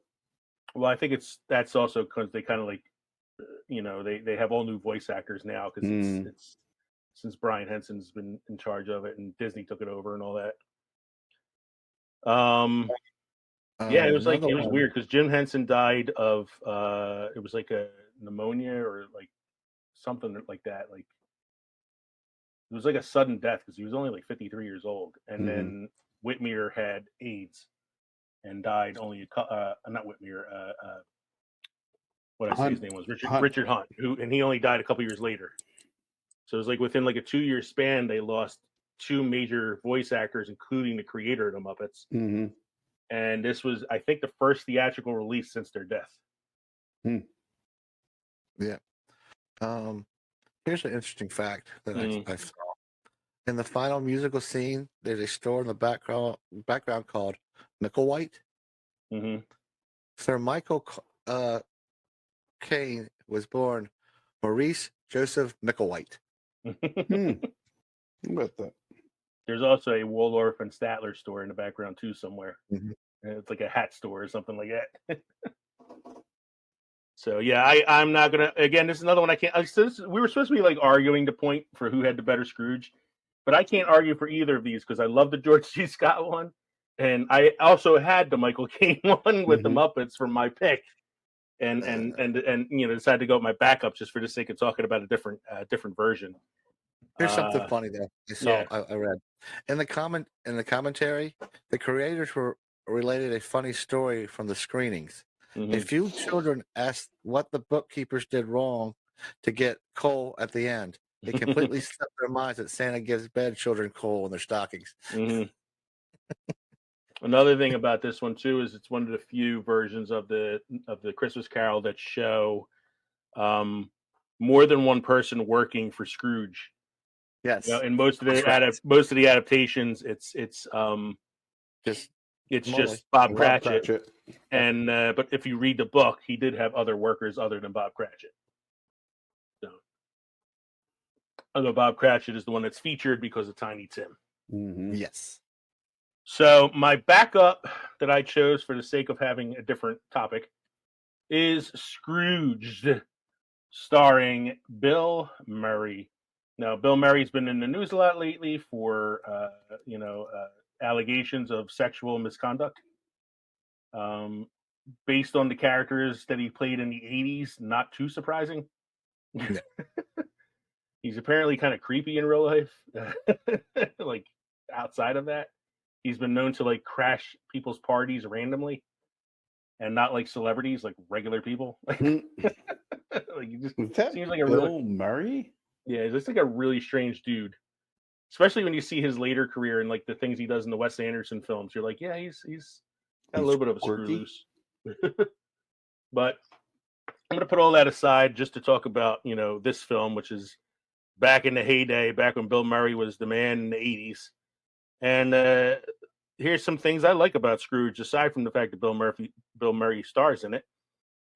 Well, I think that's also because they kind of like, they have all new voice actors now because since Brian Henson's been in charge of it and Disney took it over and all that. Yeah, it was weird because Jim Henson died of it was like a pneumonia or like something like that. Like it was like a sudden death because he was only like 53 years old, and then Whitmere had AIDS and died only not Whitmere. What I say his name was Richard Hunt, and he only died a couple years later. So it was like within like a 2-year span, they lost 2 major voice actors, including the creator of the Muppets. Mm-hmm. And this was, I think, the first theatrical release since their death. Yeah. Here's an interesting fact that I saw. In the final musical scene, there's a store in the background called Micklewhite. Mm-hmm. Sir Michael Caine was born Maurice Joseph Micklewhite. About that. There's also a Waldorf and Statler store in the background too somewhere. Mm-hmm. It's like a hat store or something like that. So yeah, I'm not gonna. Again, this is another one I can't. We were supposed to be like arguing the point for who had the better Scrooge, but I can't argue for either of these because I love the George C. Scott one, and I also had the Michael Caine one with the Muppets for my pick, and decided to go with my backup just for the sake of talking about a different version. Here's something funny though. I read in the commentary, the creators were related a funny story from the screenings. A few children asked what the bookkeepers did wrong to get coal at the end. They completely set their minds that Santa gives bad children coal in their stockings. Another thing about this one too is it's one of the few versions of the Christmas Carol that show more than one person working for Scrooge. Yes, in most of the adaptations, it's just Bob Cratchit. And but if you read the book, he did have other workers other than Bob Cratchit. So, although Bob Cratchit is the one that's featured because of Tiny Tim. Yes. So my backup that I chose for the sake of having a different topic is Scrooged, starring Bill Murray. Now, Bill Murray's been in the news a lot lately for allegations of sexual misconduct. Based on the characters that he played in the 80s, not too surprising. Yeah. He's apparently kind of creepy in real life. Like outside of that, he's been known to like crash people's parties randomly and not like celebrities, like regular people. Like he just seems like a Bill Murray. Yeah, he's just like a really strange dude. Especially when you see his later career and like the things he does in the Wes Anderson films, you're like, yeah, he's got a little bit of a screw loose. But I'm gonna put all that aside just to talk about this film, which is back in the heyday, back when Bill Murray was the man in the 80s. And here's some things I like about Scrooge, aside from the fact that Bill Murray stars in it.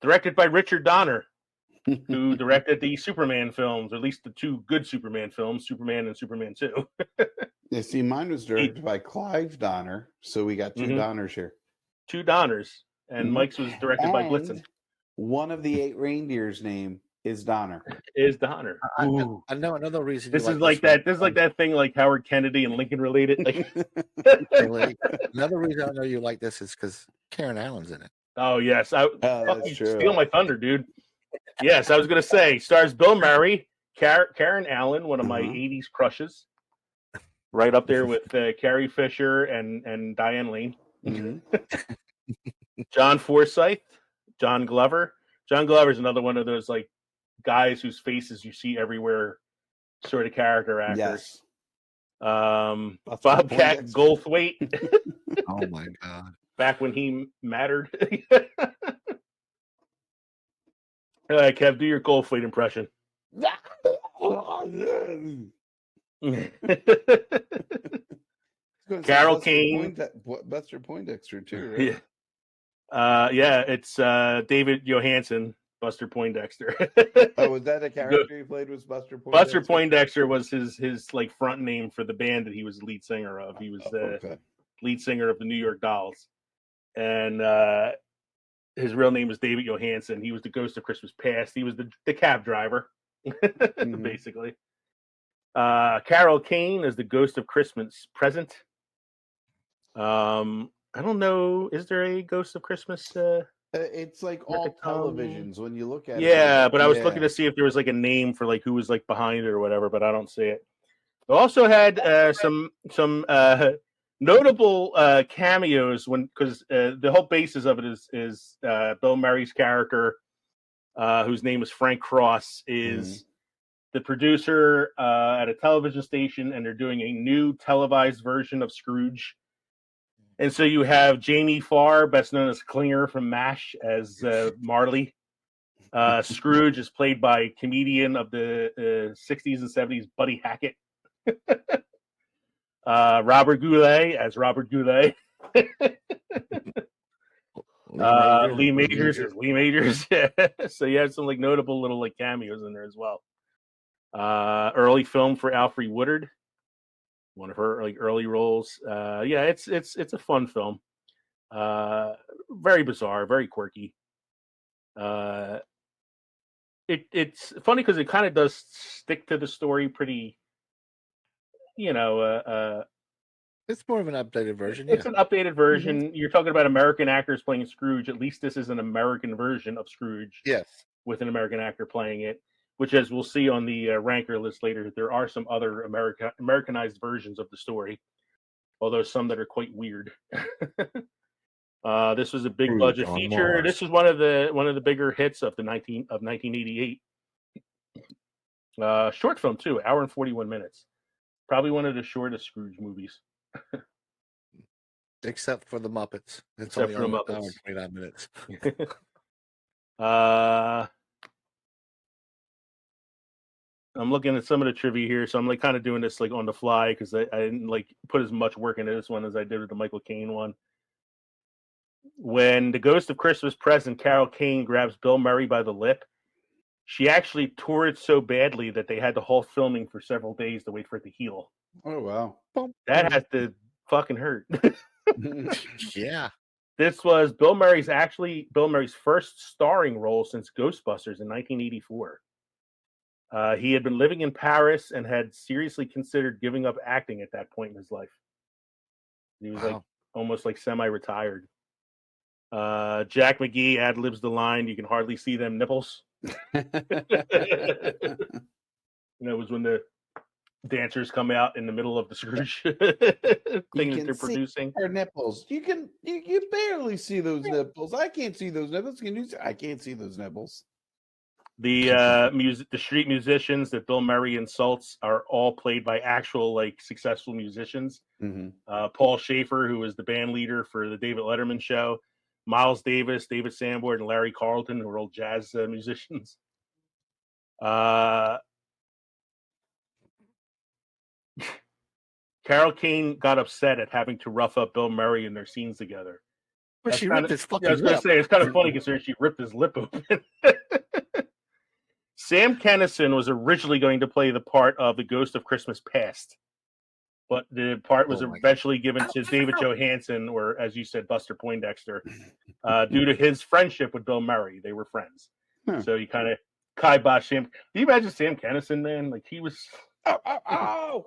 Directed by Richard Donner, who directed the Superman films, or at least the 2 good Superman films, Superman and Superman 2. Yeah, see, mine was directed by Clive Donner, so we got 2 Donners here. 2 Donners, and Mike's was directed by Blitzen. One of the 8 reindeers' name is Donner. Is Donner. I know another reason. This is like that. This is like that thing, like Howard Kennedy and Lincoln related. Like another reason I know you like this is because Karen Allen's in it. Oh yes, that's true. Steal my thunder, dude. Yes, I was gonna say stars Bill Murray, Karen Allen, one of my '80s crushes, right up there with Carrie Fisher and Diane Lane. John Forsythe, John Glover. John Glover is another one of those like guys whose faces you see everywhere, sort of character actors. Yes. Bobcat Goldthwait. Oh my god! Back when he mattered. All right, Kev, do your Goldthwait impression. Carol Kane. Buster Poindexter too, right? Yeah, it's David Johansen, Buster Poindexter. Oh, was that a character he played? Was Buster Poindexter? Buster Poindexter was his like front name for the band that he was the lead singer of. He was the lead singer of the New York Dolls, and his real name was David Johansen. He was the Ghost of Christmas Past. He was the cab driver, basically. Carol Kane as the Ghost of Christmas Present. I don't know. Is there a Ghost of Christmas? It's like all televisions when you look at it. Yeah, but I was Yeah. looking to see if there was like a name for like who was like behind it or whatever, but I don't see it. It also had some notable cameos because the whole basis of it is Bill Murray's character, whose name is Frank Cross, is the producer at a television station, and they're doing a new televised version of Scrooge. And so you have Jamie Farr, best known as Klinger from MASH, as Marley. Scrooge is played by comedian of the 60s and 70s, Buddy Hackett. Robert Goulet as Robert Goulet. Lee Majors as Lee Majors. So you have some like notable little like cameos in there as well. Early film for Alfre Woodard, one of her like early roles. Yeah, it's a fun film. Very bizarre, very quirky. It's funny because it kind of does stick to the story pretty. It's more of an updated version. It's an updated version. You're talking about American actors playing Scrooge. At least this is an American version of Scrooge. Yes. With an American actor playing it, which, as we'll see on the ranker list later, there are some other Americanized versions of the story, although some that are quite weird. This was a big budget feature. Mars. This was one of the bigger hits of 1988. Short film too, hour and 41 minutes. Probably one of the shortest Scrooge movies. Except for the Muppets. It's Except only for the an Muppets. hour and 29 minutes. I'm looking at some of the trivia here, so I'm like kind of doing this like on the fly because I didn't like put as much work into this one as I did with the Michael Caine one. When the Ghost of Christmas Present, Carol Kane grabs Bill Murray by the lip, she actually tore it so badly that they had to halt filming for several days to wait for it to heal. Oh wow, that has to fucking hurt. Yeah. This was Bill Murray's first starring role since Ghostbusters in 1984. He had been living in Paris and had seriously considered giving up acting at that point in his life. He was like almost like semi-retired. Jack McGee ad-libs the line, "You can hardly see them nipples." It was when the dancers come out in the middle of the Scrooge thing that they're producing. Her nipples. You barely see those nipples. I can't see those nipples. I can't see those nipples. The street musicians that Bill Murray insults are all played by actual like successful musicians. Paul Schaefer, who was the band leader for the David Letterman show, Miles Davis, David Sanborn, and Larry Carlton, who are all jazz musicians. Carol Kane got upset at having to rough up Bill Murray in their scenes together. But she ripped his fucking I was going to say, it's kind of funny considering she ripped his lip open. Sam Kinison was originally going to play the part of the Ghost of Christmas Past, but the part was eventually given to David Johansen, or as you said, Buster Poindexter, due to his friendship with Bill Murray. They were friends. So he kind of kiboshed him. Do you imagine Sam Kinison, man? Like he was... Ow!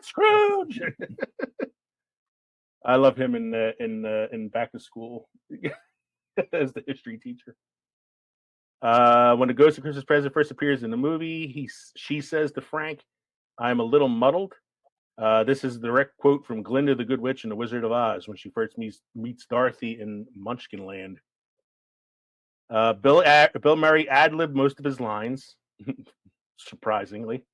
Scrooge! I love him in Back to School as the history teacher. When the Ghost of Christmas Present first appears in the movie, she says to Frank, "I'm a little muddled." This is a direct quote from Glinda the Good Witch and the Wizard of Oz when she first meets Dorothy in Munchkinland. Bill Murray ad-libbed most of his lines, surprisingly.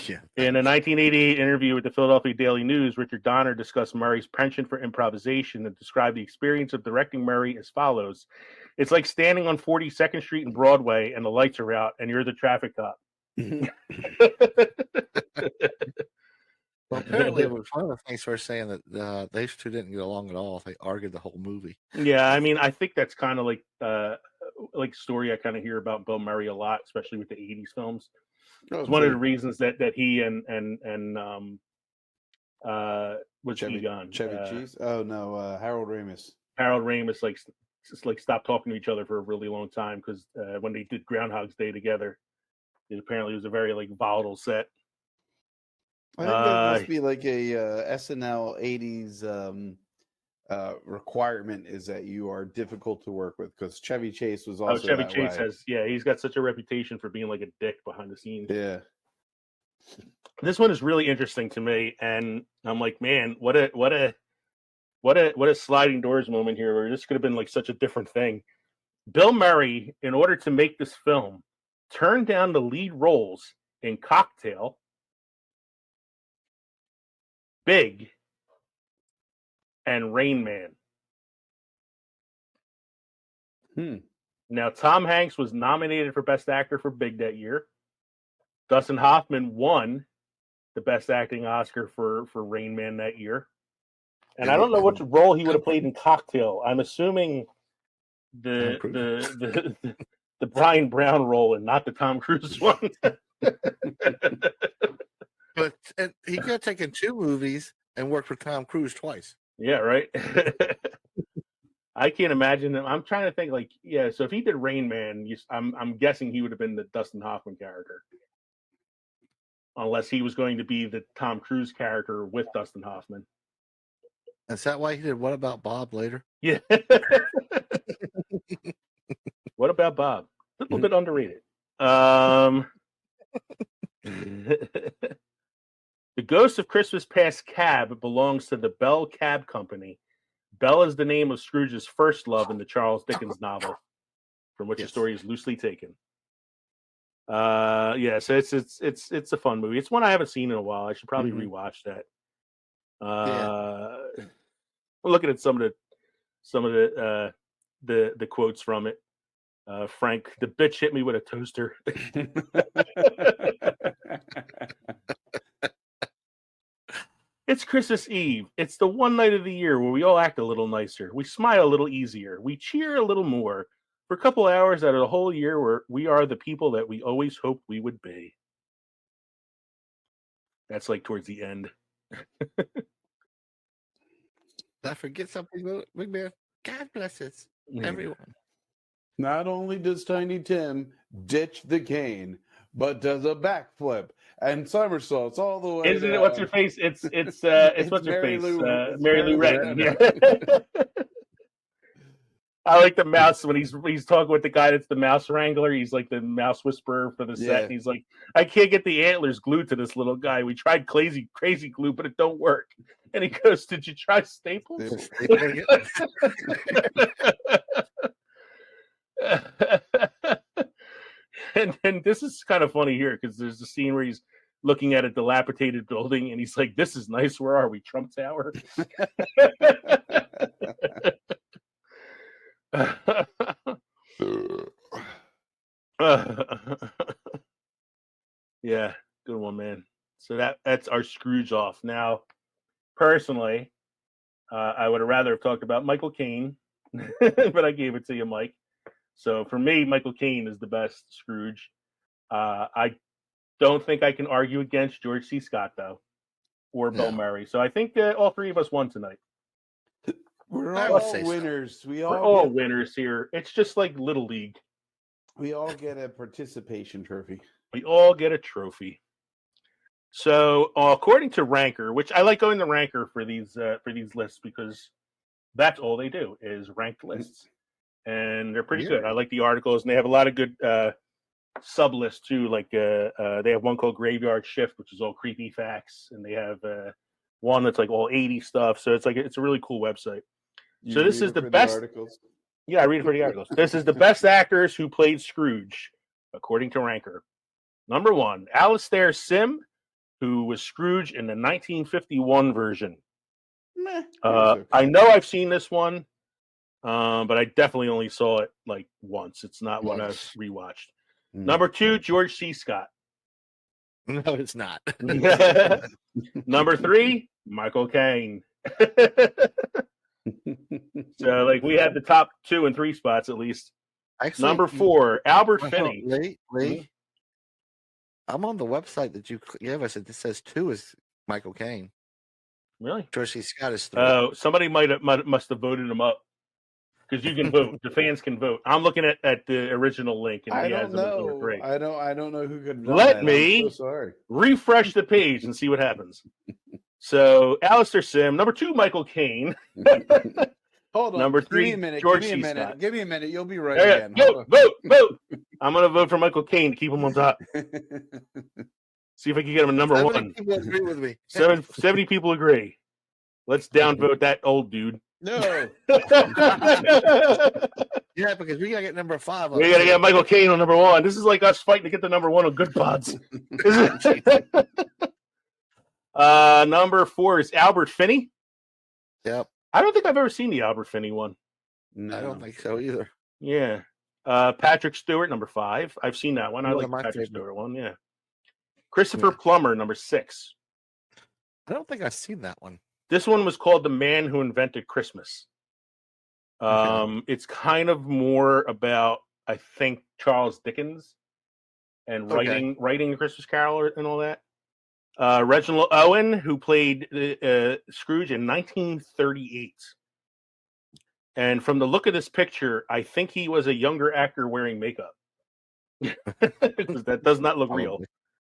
Yeah. In a 1988 interview with the Philadelphia Daily News, Richard Donner discussed Murray's penchant for improvisation and described the experience of directing Murray as follows: "It's like standing on 42nd Street and Broadway and the lights are out and you're the traffic cop." Well, apparently, it was one of the things for saying that these two didn't get along at all. They argued the whole movie. Yeah, I mean, I think that's kind of like story I kind of hear about Bill Murray a lot, especially with the 80s films. It's one of the reasons that he and what's he gone? Chevy Chase? Oh no, Harold Ramis. Harold Ramis like just like stopped talking to each other for a really long time because when they did Groundhog's Day together, it apparently was a very like volatile set. I think that must be like a SNL 80s requirement is that you are difficult to work with because Chevy Chase was also Chevy that Chase way. he's got such a reputation for being like a dick behind the scenes. Yeah. This one is really interesting to me, and I'm like, man, what a sliding doors moment here where this could have been like such a different thing. Bill Murray, in order to make this film, turned down the lead roles in Cocktail, Big, and Rain Man. Now, Tom Hanks was nominated for Best Actor for Big that year. Dustin Hoffman won the Best Acting Oscar for Rain Man that year. And I don't know what role he would have played in Cocktail. I'm assuming the Brian Brown role and not the Tom Cruise one. But he could have taken 2 movies and worked with Tom Cruise twice. Yeah, right. I can't imagine him. I'm trying to think, like, yeah. So if he did Rain Man, I'm guessing he would have been the Dustin Hoffman character, unless he was going to be the Tom Cruise character with Dustin Hoffman. Is that why he did What About Bob later? Yeah. What About Bob? A little bit underrated. The Ghost of Christmas Past Cab belongs to the Bell Cab Company. Bell is the name of Scrooge's first love in the Charles Dickens novel, from which the story is loosely taken. So it's a fun movie. It's one I haven't seen in a while. I should probably rewatch that. I'm looking at some of the quotes from it. Frank, the bitch hit me with a toaster. It's Christmas Eve. It's the one night of the year where we all act a little nicer. We smile a little easier. We cheer a little more. For a couple hours out of the whole year where we are the people that we always hoped we would be. That's like towards the end. Did I forget something, Big Man? God bless us, everyone. Not only does Tiny Tim ditch the cane, but does a backflip and somersaults all the way. Isn't it? What's her face? It's what's her face? Mary Lou Retton. Yeah. I like the mouse when he's talking with the guy that's the mouse wrangler. He's like the mouse whisperer for the set. And he's like, I can't get the antlers glued to this little guy. We tried crazy glue, but it don't work. And he goes, "Did you try staples?" and this is kind of funny here because there's a scene where he's looking at a dilapidated building and he's like, "This is nice. Where are we? Trump Tower?" Yeah, good one, man. So that's our Scrooge off. Now, personally, I would have rather have talked about Michael Caine, but I gave it to you, Mike. So for me, Michael Caine is the best Scrooge. I don't think I can argue against George C. Scott though, or Bill Murray. So I think all 3 of us won tonight. We're all winners. We're all winners here. It's just like Little League. We all get a participation trophy. We all get a trophy. So, according to Ranker, which I like going to Ranker for these lists because that's all they do is rank lists, and they're pretty good. I like the articles, and they have a lot of good sub lists too. Like they have one called Graveyard Shift, which is all creepy facts, and they have one that's like all 80 stuff. So it's a really cool website. So this is the best articles. Yeah, I read it for the articles. This is the best actors who played Scrooge, according to Ranker. Number 1, Alastair Sim, who was Scrooge in the 1951 version. I know I've seen this one, but I definitely only saw it like once. It's not one I've rewatched. Number 2, George C. Scott. No, it's not. Number 3, Michael Caine. So, like, we have the top 2 and 3 spots at least. Actually, number 4, Albert Finney. Lee, I'm on the website that you gave us. It says 2 is Michael Caine. Really? George C. Scott is 3. Oh, somebody must have voted him up. because you can vote. The fans can vote. I'm looking at the original link, and I he has don't them as number know. 3. I don't know who could have done Let that. me I'm so sorry. refresh the page and see what happens. So, Alistair Sim, number 2, Michael Caine. Hold on. Number Give 3, me a minute. George Give me a C. minute. Scott. Give me a minute. You'll be right Yeah, again. vote. I'm going to vote for Michael Caine to keep him on top. See if I can get him a number 1. People agree with me. 70 people agree. Let's downvote that old dude. No. Yeah, because we gotta get number 5. We got to get Michael Caine on number 1. This is like us fighting to get the number 1 on Good Pods. Number 4 is Albert Finney. Yep. I don't think I've ever seen the Albert Finney one. No. I don't think so either. Yeah. Patrick Stewart, number 5. I've seen that one. I One like of the my Patrick favorite. Stewart one. Yeah. Christopher Plummer, number 6. I don't think I've seen that one. This one was called The Man Who Invented Christmas. It's kind of more about, I think, Charles Dickens and writing A Christmas Carol and all that. Reginald Owen, who played Scrooge in 1938. And from the look of this picture, I think he was a younger actor wearing makeup. Because that does not look real.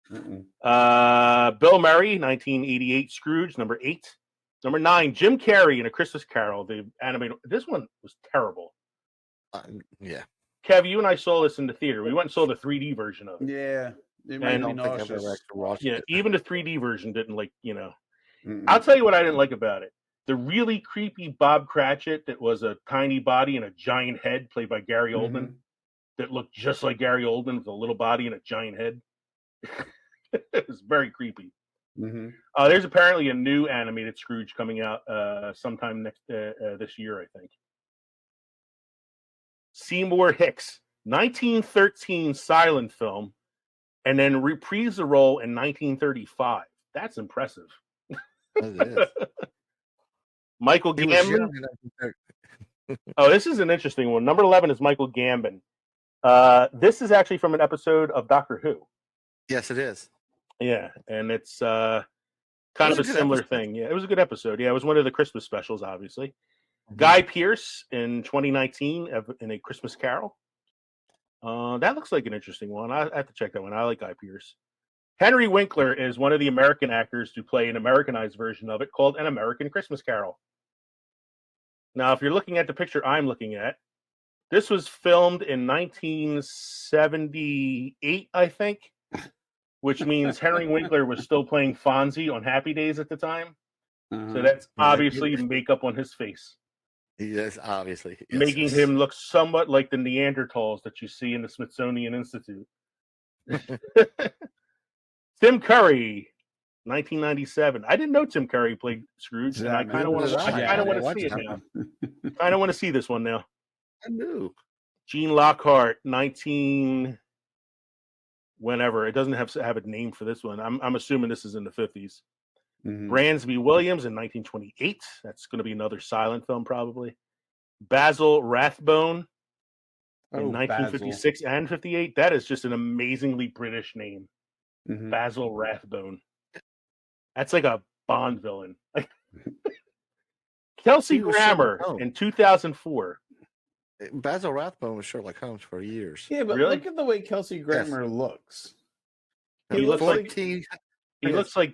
Bill Murray, 1988 Scrooge, number 8. Number 9, Jim Carrey in A Christmas Carol, the animated. This one was terrible. Yeah. Kev, you and I saw this in the theater. We went and saw the 3D version of it. Yeah. It And made me I don't think I've nauseous. ever actually watched Yeah, it. even the 3D version didn't I'll tell you what I didn't like about it. The really creepy Bob Cratchit that was a tiny body and a giant head played by Gary Oldman that looked just like Gary Oldman with a little body and a giant head. It was very creepy. There's apparently a new animated Scrooge coming out sometime this year, I think. Seymour Hicks, 1913 silent film, and then reprised the role in 1935. That's impressive. That is. Michael He was Gambon. young in 1930. Oh, this is an interesting one. Number 11 is Michael Gambon. This is actually from an episode of Doctor Who. Yes, it is. Yeah, and it's kind of a similar thing. Yeah, it was a good episode. Yeah, it was one of the Christmas specials, obviously. Guy Pearce in 2019 in A Christmas Carol. That looks like an interesting one. I have to check that one. I like Guy Pearce. Henry Winkler is one of the American actors to play an Americanized version of it called An American Christmas Carol. Now, if you're looking at the picture I'm looking at, this was filmed in 1978, I think, which means Henry Winkler was still playing Fonzie on Happy Days at the time. So that's obviously makeup on his face. Yes, obviously. Yes, making him look somewhat like the Neanderthals that you see in the Smithsonian Institute. Tim Curry, 1997. I didn't know Tim Curry played Scrooge, and I kind of want to see it now. I don't want to see this one now. I knew. Gene Lockhart, 19. Whenever it doesn't have a name for this one. I'm assuming this is in the 50s. Bransby Williams in 1928. That's going to be another silent film, probably. Basil Rathbone in 1956 and 58. That is just an amazingly British name. Basil Rathbone. That's like a Bond villain. Kelsey Grammer in 2004. Basil Rathbone was Sherlock Holmes for years. Yeah, but look at the way Kelsey Grammer looks. He looks like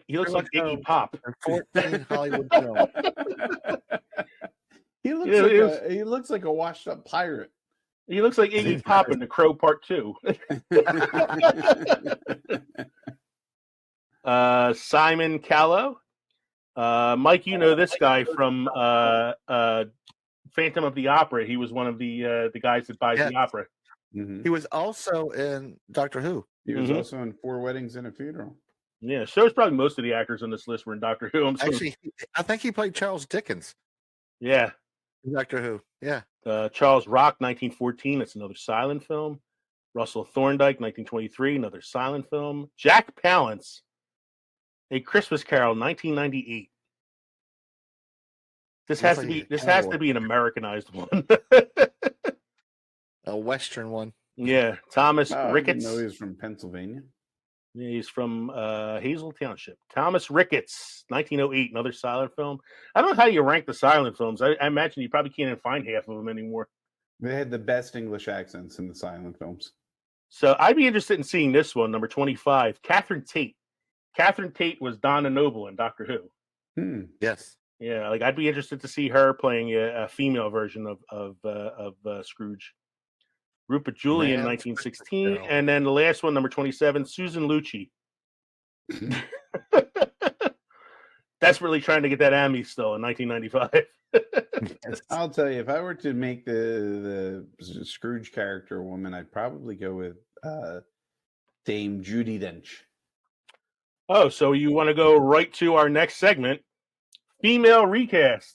Iggy Pop. 14 Hollywood films. He looks like a washed up pirate. He looks like Iggy Pop in The Crow Part 2. Simon Callow. Mike, you know this guy from Phantom of the Opera. He was one of the guys that buys the opera. He was also in Doctor Who. He was also in 4 Weddings and a Funeral. Yeah, so it's probably most of the actors on this list were in Doctor Who. Actually, I think he played Charles Dickens. Yeah. In Doctor Who, yeah. Charles Rock, 1914. That's another silent film. Russell Thorndike, 1923. Another silent film. Jack Palance, A Christmas Carol, 1998. This has to be an Americanized one. A Western one. Yeah, Thomas I Ricketts. didn't know he was from Pennsylvania. He's from Hazel Township. Thomas Ricketts, 1908, another silent film. I don't know how you rank the silent films. I imagine you probably can't even find half of them anymore. They had the best English accents in the silent films. So I'd be interested in seeing this one, number 25, Catherine Tate. Catherine Tate was Donna Noble in Doctor Who. Yes. Yeah, like I'd be interested to see her playing a female version of Scrooge. Rupert Julian, Man, 1916, Fitzgerald. and then the last one, number 27, Susan Lucci. Desperately trying to get that Emmy still in 1995. I'll tell you, if I were to make the Scrooge character a woman, I'd probably go with Dame Judi Dench. Oh, so you want to go right to our next segment, female recasts.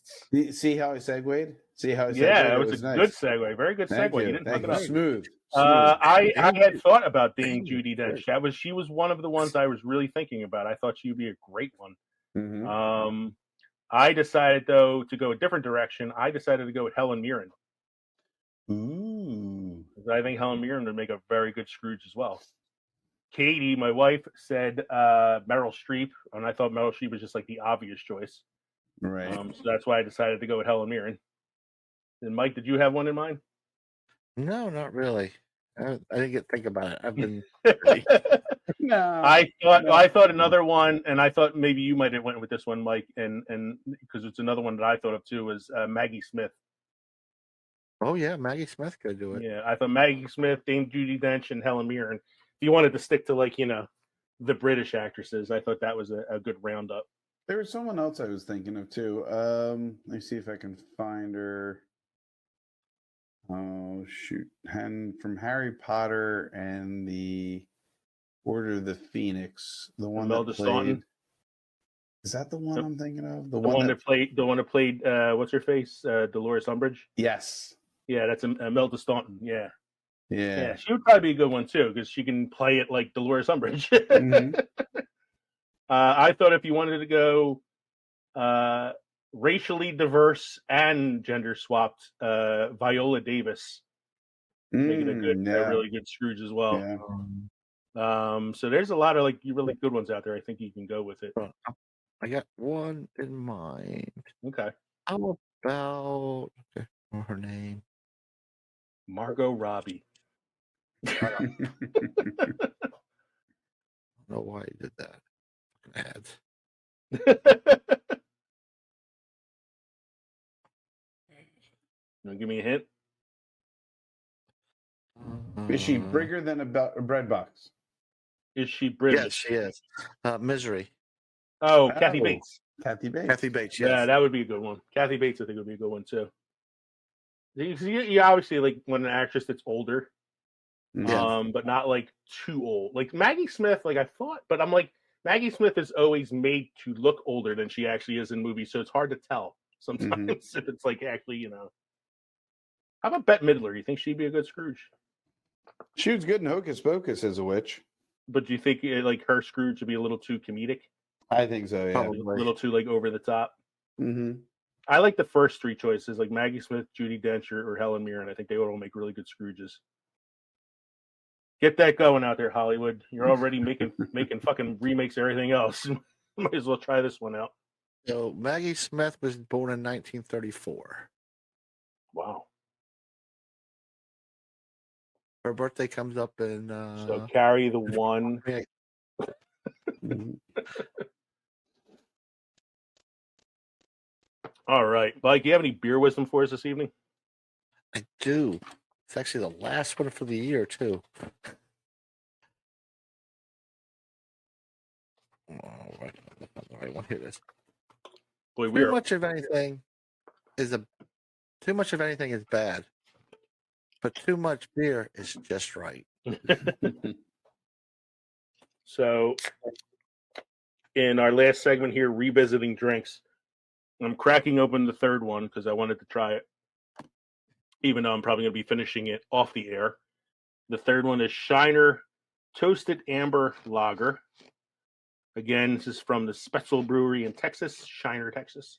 See how I segued? See how I segued? Yeah, it was a nice. good segue. Very good Thank segue. you. You didn't Thank fuck you. it up. Smooth. I had thought about Dame Judi Dench. She was one of the ones I was really thinking about. I thought she'd be a great one. Mm-hmm. I decided though to go a different direction. I decided to go with Helen Mirren. Ooh. Because I think Helen Mirren would make a very good Scrooge as well. Katie, my wife, said Meryl Streep, and I thought Meryl Streep was just like the obvious choice. Right. So that's why I decided to go with Helen Mirren. And Mike, did you have one in mind? No, not really. I didn't think about it. I've been. No. I thought another one, and I thought maybe you might have went with this one, Mike, and because it's another one that I thought of too, was Maggie Smith. Oh yeah, Maggie Smith could do it. Yeah, I thought Maggie Smith, Dame Judi Dench, and Helen Mirren. If you wanted to stick to the British actresses, I thought that was a good roundup. There was someone else I was thinking of too. Let me see if I can find her. Oh shoot! And from Harry Potter and the Order of the Phoenix, the one Imelda that played. Staunton? Is that the one I'm thinking of? The one that played what's her face? Dolores Umbridge. Yes. Yeah, that's Imelda Staunton. Yeah. Yeah. She would probably be a good one too because she can play it like Dolores Umbridge. Mhm. I thought if you wanted to go racially diverse and gender swapped, Viola Davis making a really good Scrooge as well. Yeah. So there's a lot of really good ones out there. I think you can go with it. I got one in mind. Okay. How about her name? Margot Robbie. I don't know why he did that. Ads. Give me a hint. Is she bigger than a bread box? Is she British? Yes, she is. Misery. Oh, Kathy Bates. Kathy Bates. Kathy Bates, yes. Yeah, that would be a good one. Kathy Bates, I think, would be a good one too. You obviously when an actress that's older, but not too old. Like Maggie Smith, I thought, but I'm like Maggie Smith is always made to look older than she actually is in movies, so it's hard to tell sometimes if it's actually. How about Bette Midler? You think she'd be a good Scrooge? She was good in Hocus Pocus as a witch. But do you think her Scrooge would be a little too comedic? I think so, yeah. Probably. A little too over the top. Mm-hmm. I like the first three choices, like Maggie Smith, Judi Dench, or Helen Mirren. I think they would all make really good Scrooges. Get that going out there, Hollywood. You're already making fucking remakes of everything else. Might as well try this one out. So Maggie Smith was born in 1934. Wow. Her birthday comes up in So carry the one. All right. Mike, do you have any beer wisdom for us this evening? I do. It's actually the last one for the year, too. Oh, right. That's not the right one. Here it is. Boy, Too much of anything is bad. But too much beer is just right. So, in our last segment here, revisiting drinks, I'm cracking open the third one because I wanted to try it, even though I'm probably going to be finishing it off the air. The third one is Shiner Toasted Amber Lager. Again, this is from the Spetzel Brewery in Texas, Shiner, Texas.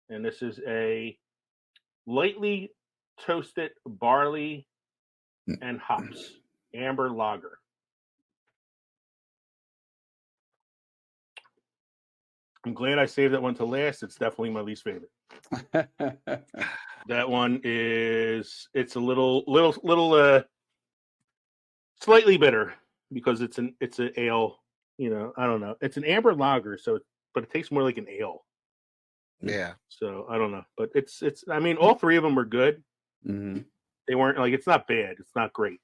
And this is a lightly toasted barley and hops amber lager. I'm glad I saved that one to last. It's definitely my least favorite. That one is it's a little slightly bitter because it's an ale. You know, I don't know. It's an amber lager, but it tastes more like an ale. Yeah. So I don't know, but it's. I mean, all three of them are good. Mm-hmm. They weren't like it's not bad. It's not great,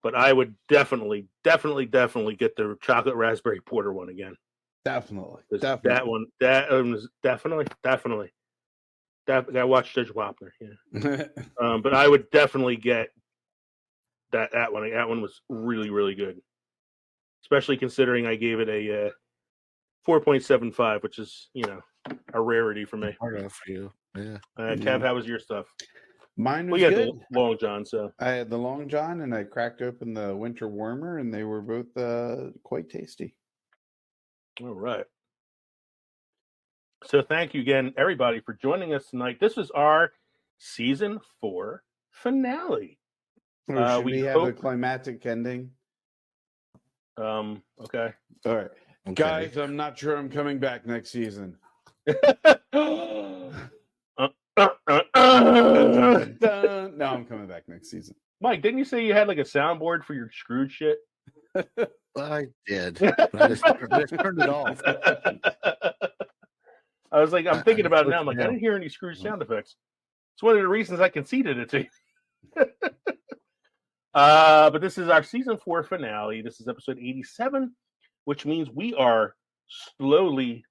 but I would definitely get the chocolate raspberry porter one again. Definitely. That one was definitely. I watched Judge Wapner. Yeah, but I would definitely get that one. That one was really good, especially considering I gave it a 4.75, which is a rarity for me. Hard enough for you. Yeah. Kev, how was your stuff? Mine was Well, you had good. the Long John, so I had the Long John and I cracked open the Winter Warmer, and they were both quite tasty. all right. So thank you again, everybody, for joining us tonight. This is our season 4 finale. Or should we have a hope- climatic ending? Okay. All right. Okay. Guys, I'm not sure I'm coming back next season. No, I'm coming back next season. Mike, didn't you say you had like a soundboard for your Scrooge shit? I did. But I just turned it off. I was like, I'm thinking about it now. I'm Switch like, I now. didn't hear any Scrooge sound effects. It's one of the reasons I conceded it to you. But this is our season 4 finale. This is episode 87, which means we are slowly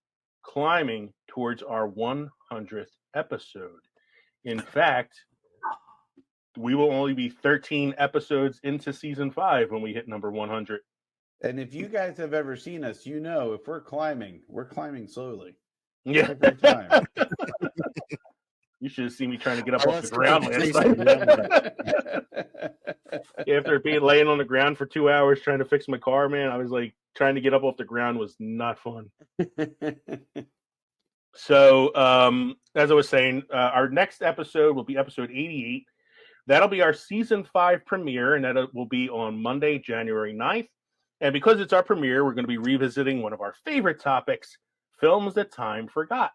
climbing towards our 100th episode. In fact, we will only be 13 episodes into season 5 when we hit number 100. And if you guys have ever seen us, you know if we're climbing slowly. Yeah. Every time. You should have seen me trying to get up Oh, off the that's ground good. last night. After being laying on the ground for 2 hours trying to fix my car, man, I was like trying to get up off the ground was not fun. So, as I was saying, our next episode will be episode 88. That'll be our season 5 premiere, and that will be on Monday, January 9th. And because it's our premiere, we're going to be revisiting one of our favorite topics, films that time forgot.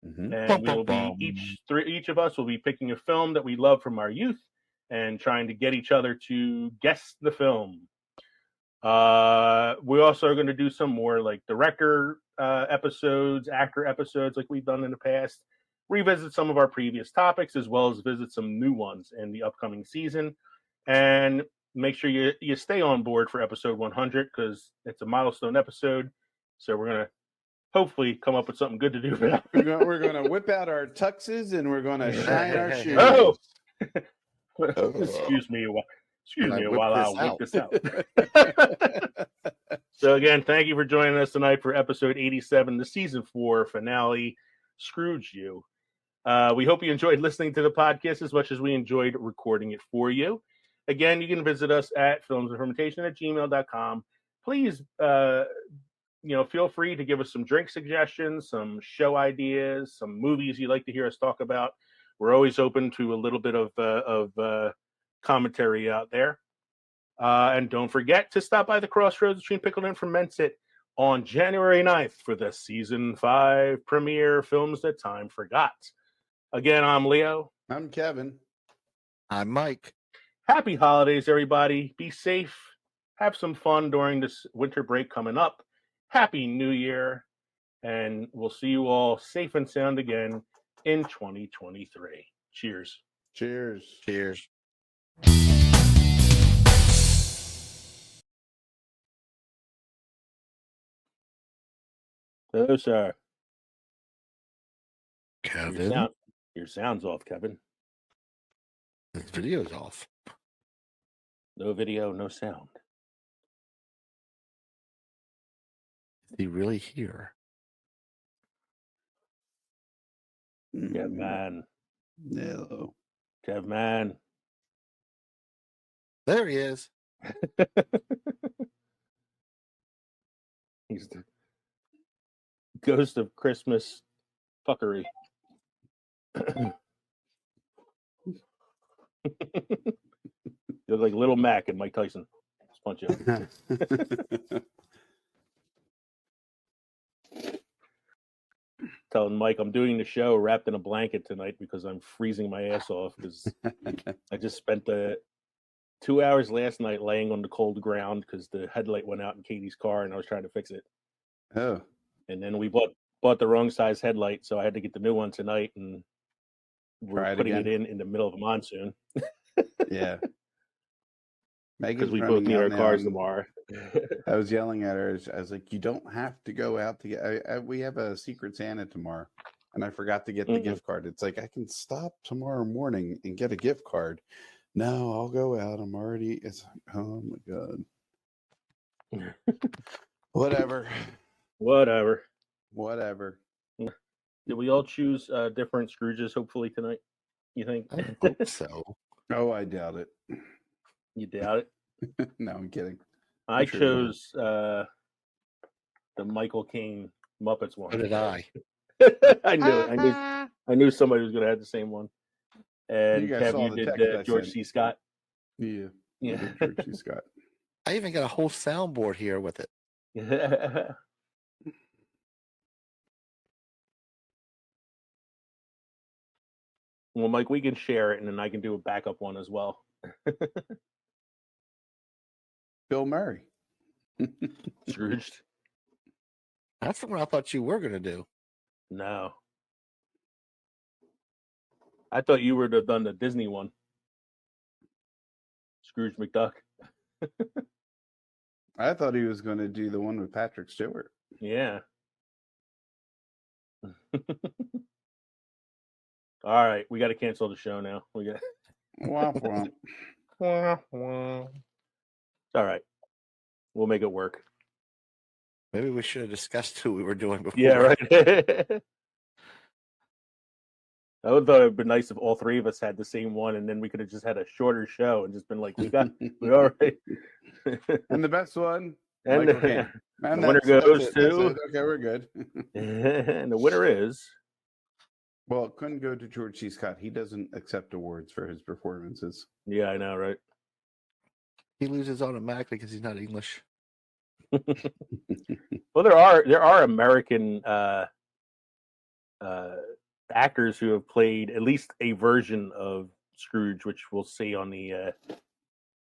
Mm-hmm. And we will be each of us will be picking a film that we love from our youth and trying to get each other to guess the film. We also are going to do some more like director episodes, actor episodes like we've done in the past, revisit some of our previous topics as well as visit some new ones in the upcoming season, and make sure you stay on board for episode 100 because it's a milestone episode. So we're going to hopefully come up with something good to do for that. We're gonna whip out our tuxes and we're gonna shine our shoes. Oh, excuse me while I'll work this out. So again, thank you for joining us tonight for episode 87, the season 4 finale, Scrooge You. We hope you enjoyed listening to the podcast as much as we enjoyed recording it for you. Again, you can visit us at filmsinformation@gmail.com. Please, feel free to give us some drink suggestions, some show ideas, some movies you'd like to hear us talk about. We're always open to a little bit of commentary out there. And don't forget to stop by the crossroads between Pickled and Fermented on January 9th for the season 5 premiere, Films That Time Forgot. Again, I'm Leo. I'm Kevin. I'm Mike. Happy holidays, everybody. Be safe. Have some fun during this winter break coming up. Happy New Year. And we'll see you all safe and sound again in 2023. Cheers. Cheers. Cheers. Hello, sir. Kevin. Your sound's off, Kevin. This video's off. No video, no sound. Is he really here? Kev, man. No. Kev, man. There he is. He's the ghost of Christmas fuckery. You're like Little Mac and Mike Tyson. Just punch you. telling Mike I'm doing the show wrapped in a blanket tonight because I'm freezing my ass off because I just spent the 2 hours last night laying on the cold ground because the headlight went out in Katie's car and I was trying to fix it. Oh, And then we bought the wrong size headlight, so I had to get the new one tonight, and we're putting it in the middle of a monsoon. yeah. Because Megan's we both running need out our now, cars and tomorrow. I was yelling at her. I was like, "You don't have to go out to get. We have a Secret Santa tomorrow, and I forgot to get the gift card. It's like I can stop tomorrow morning and get a gift card. No, I'll go out. I'm already. It's like, oh my god. Whatever. Did we all choose different Scrooges? Hopefully tonight. You think? I hope so. Oh, I doubt it. You doubt it? No, I'm kidding. I sure chose the Michael Caine Muppets one. So did I. I knew it. I knew somebody was going to have the same one. And You guys Kev, saw you the did text I George sent. C. Scott. Yeah. Yeah. George C. Scott. I even got a whole soundboard here with it. Well, Mike, we can share it, and then I can do a backup one as well. Bill Murray. Scrooged? That's the one I thought you were going to do. No. I thought you would have done the Disney one. Scrooge McDuck. I thought he was going to do the one with Patrick Stewart. Yeah. All right, we got to cancel the show now. We got. Womp womp. It's all right. We'll make it work. Maybe we should have discussed who we were doing before. Yeah, right. I would thought it'd been nice if all three of us had the same one, and then we could have just had a shorter show and just been like, we all right. And the best one, and Michael Caine. And the winner goes to. Okay, we're good. And the winner is. Well, it couldn't go to George C. Scott. He doesn't accept awards for his performances. Yeah, I know, right? He loses automatically because he's not English. Well, there are American actors who have played at least a version of Scrooge, which we'll see on the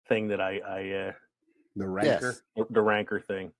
thing that I The Ranker. the Ranker thing.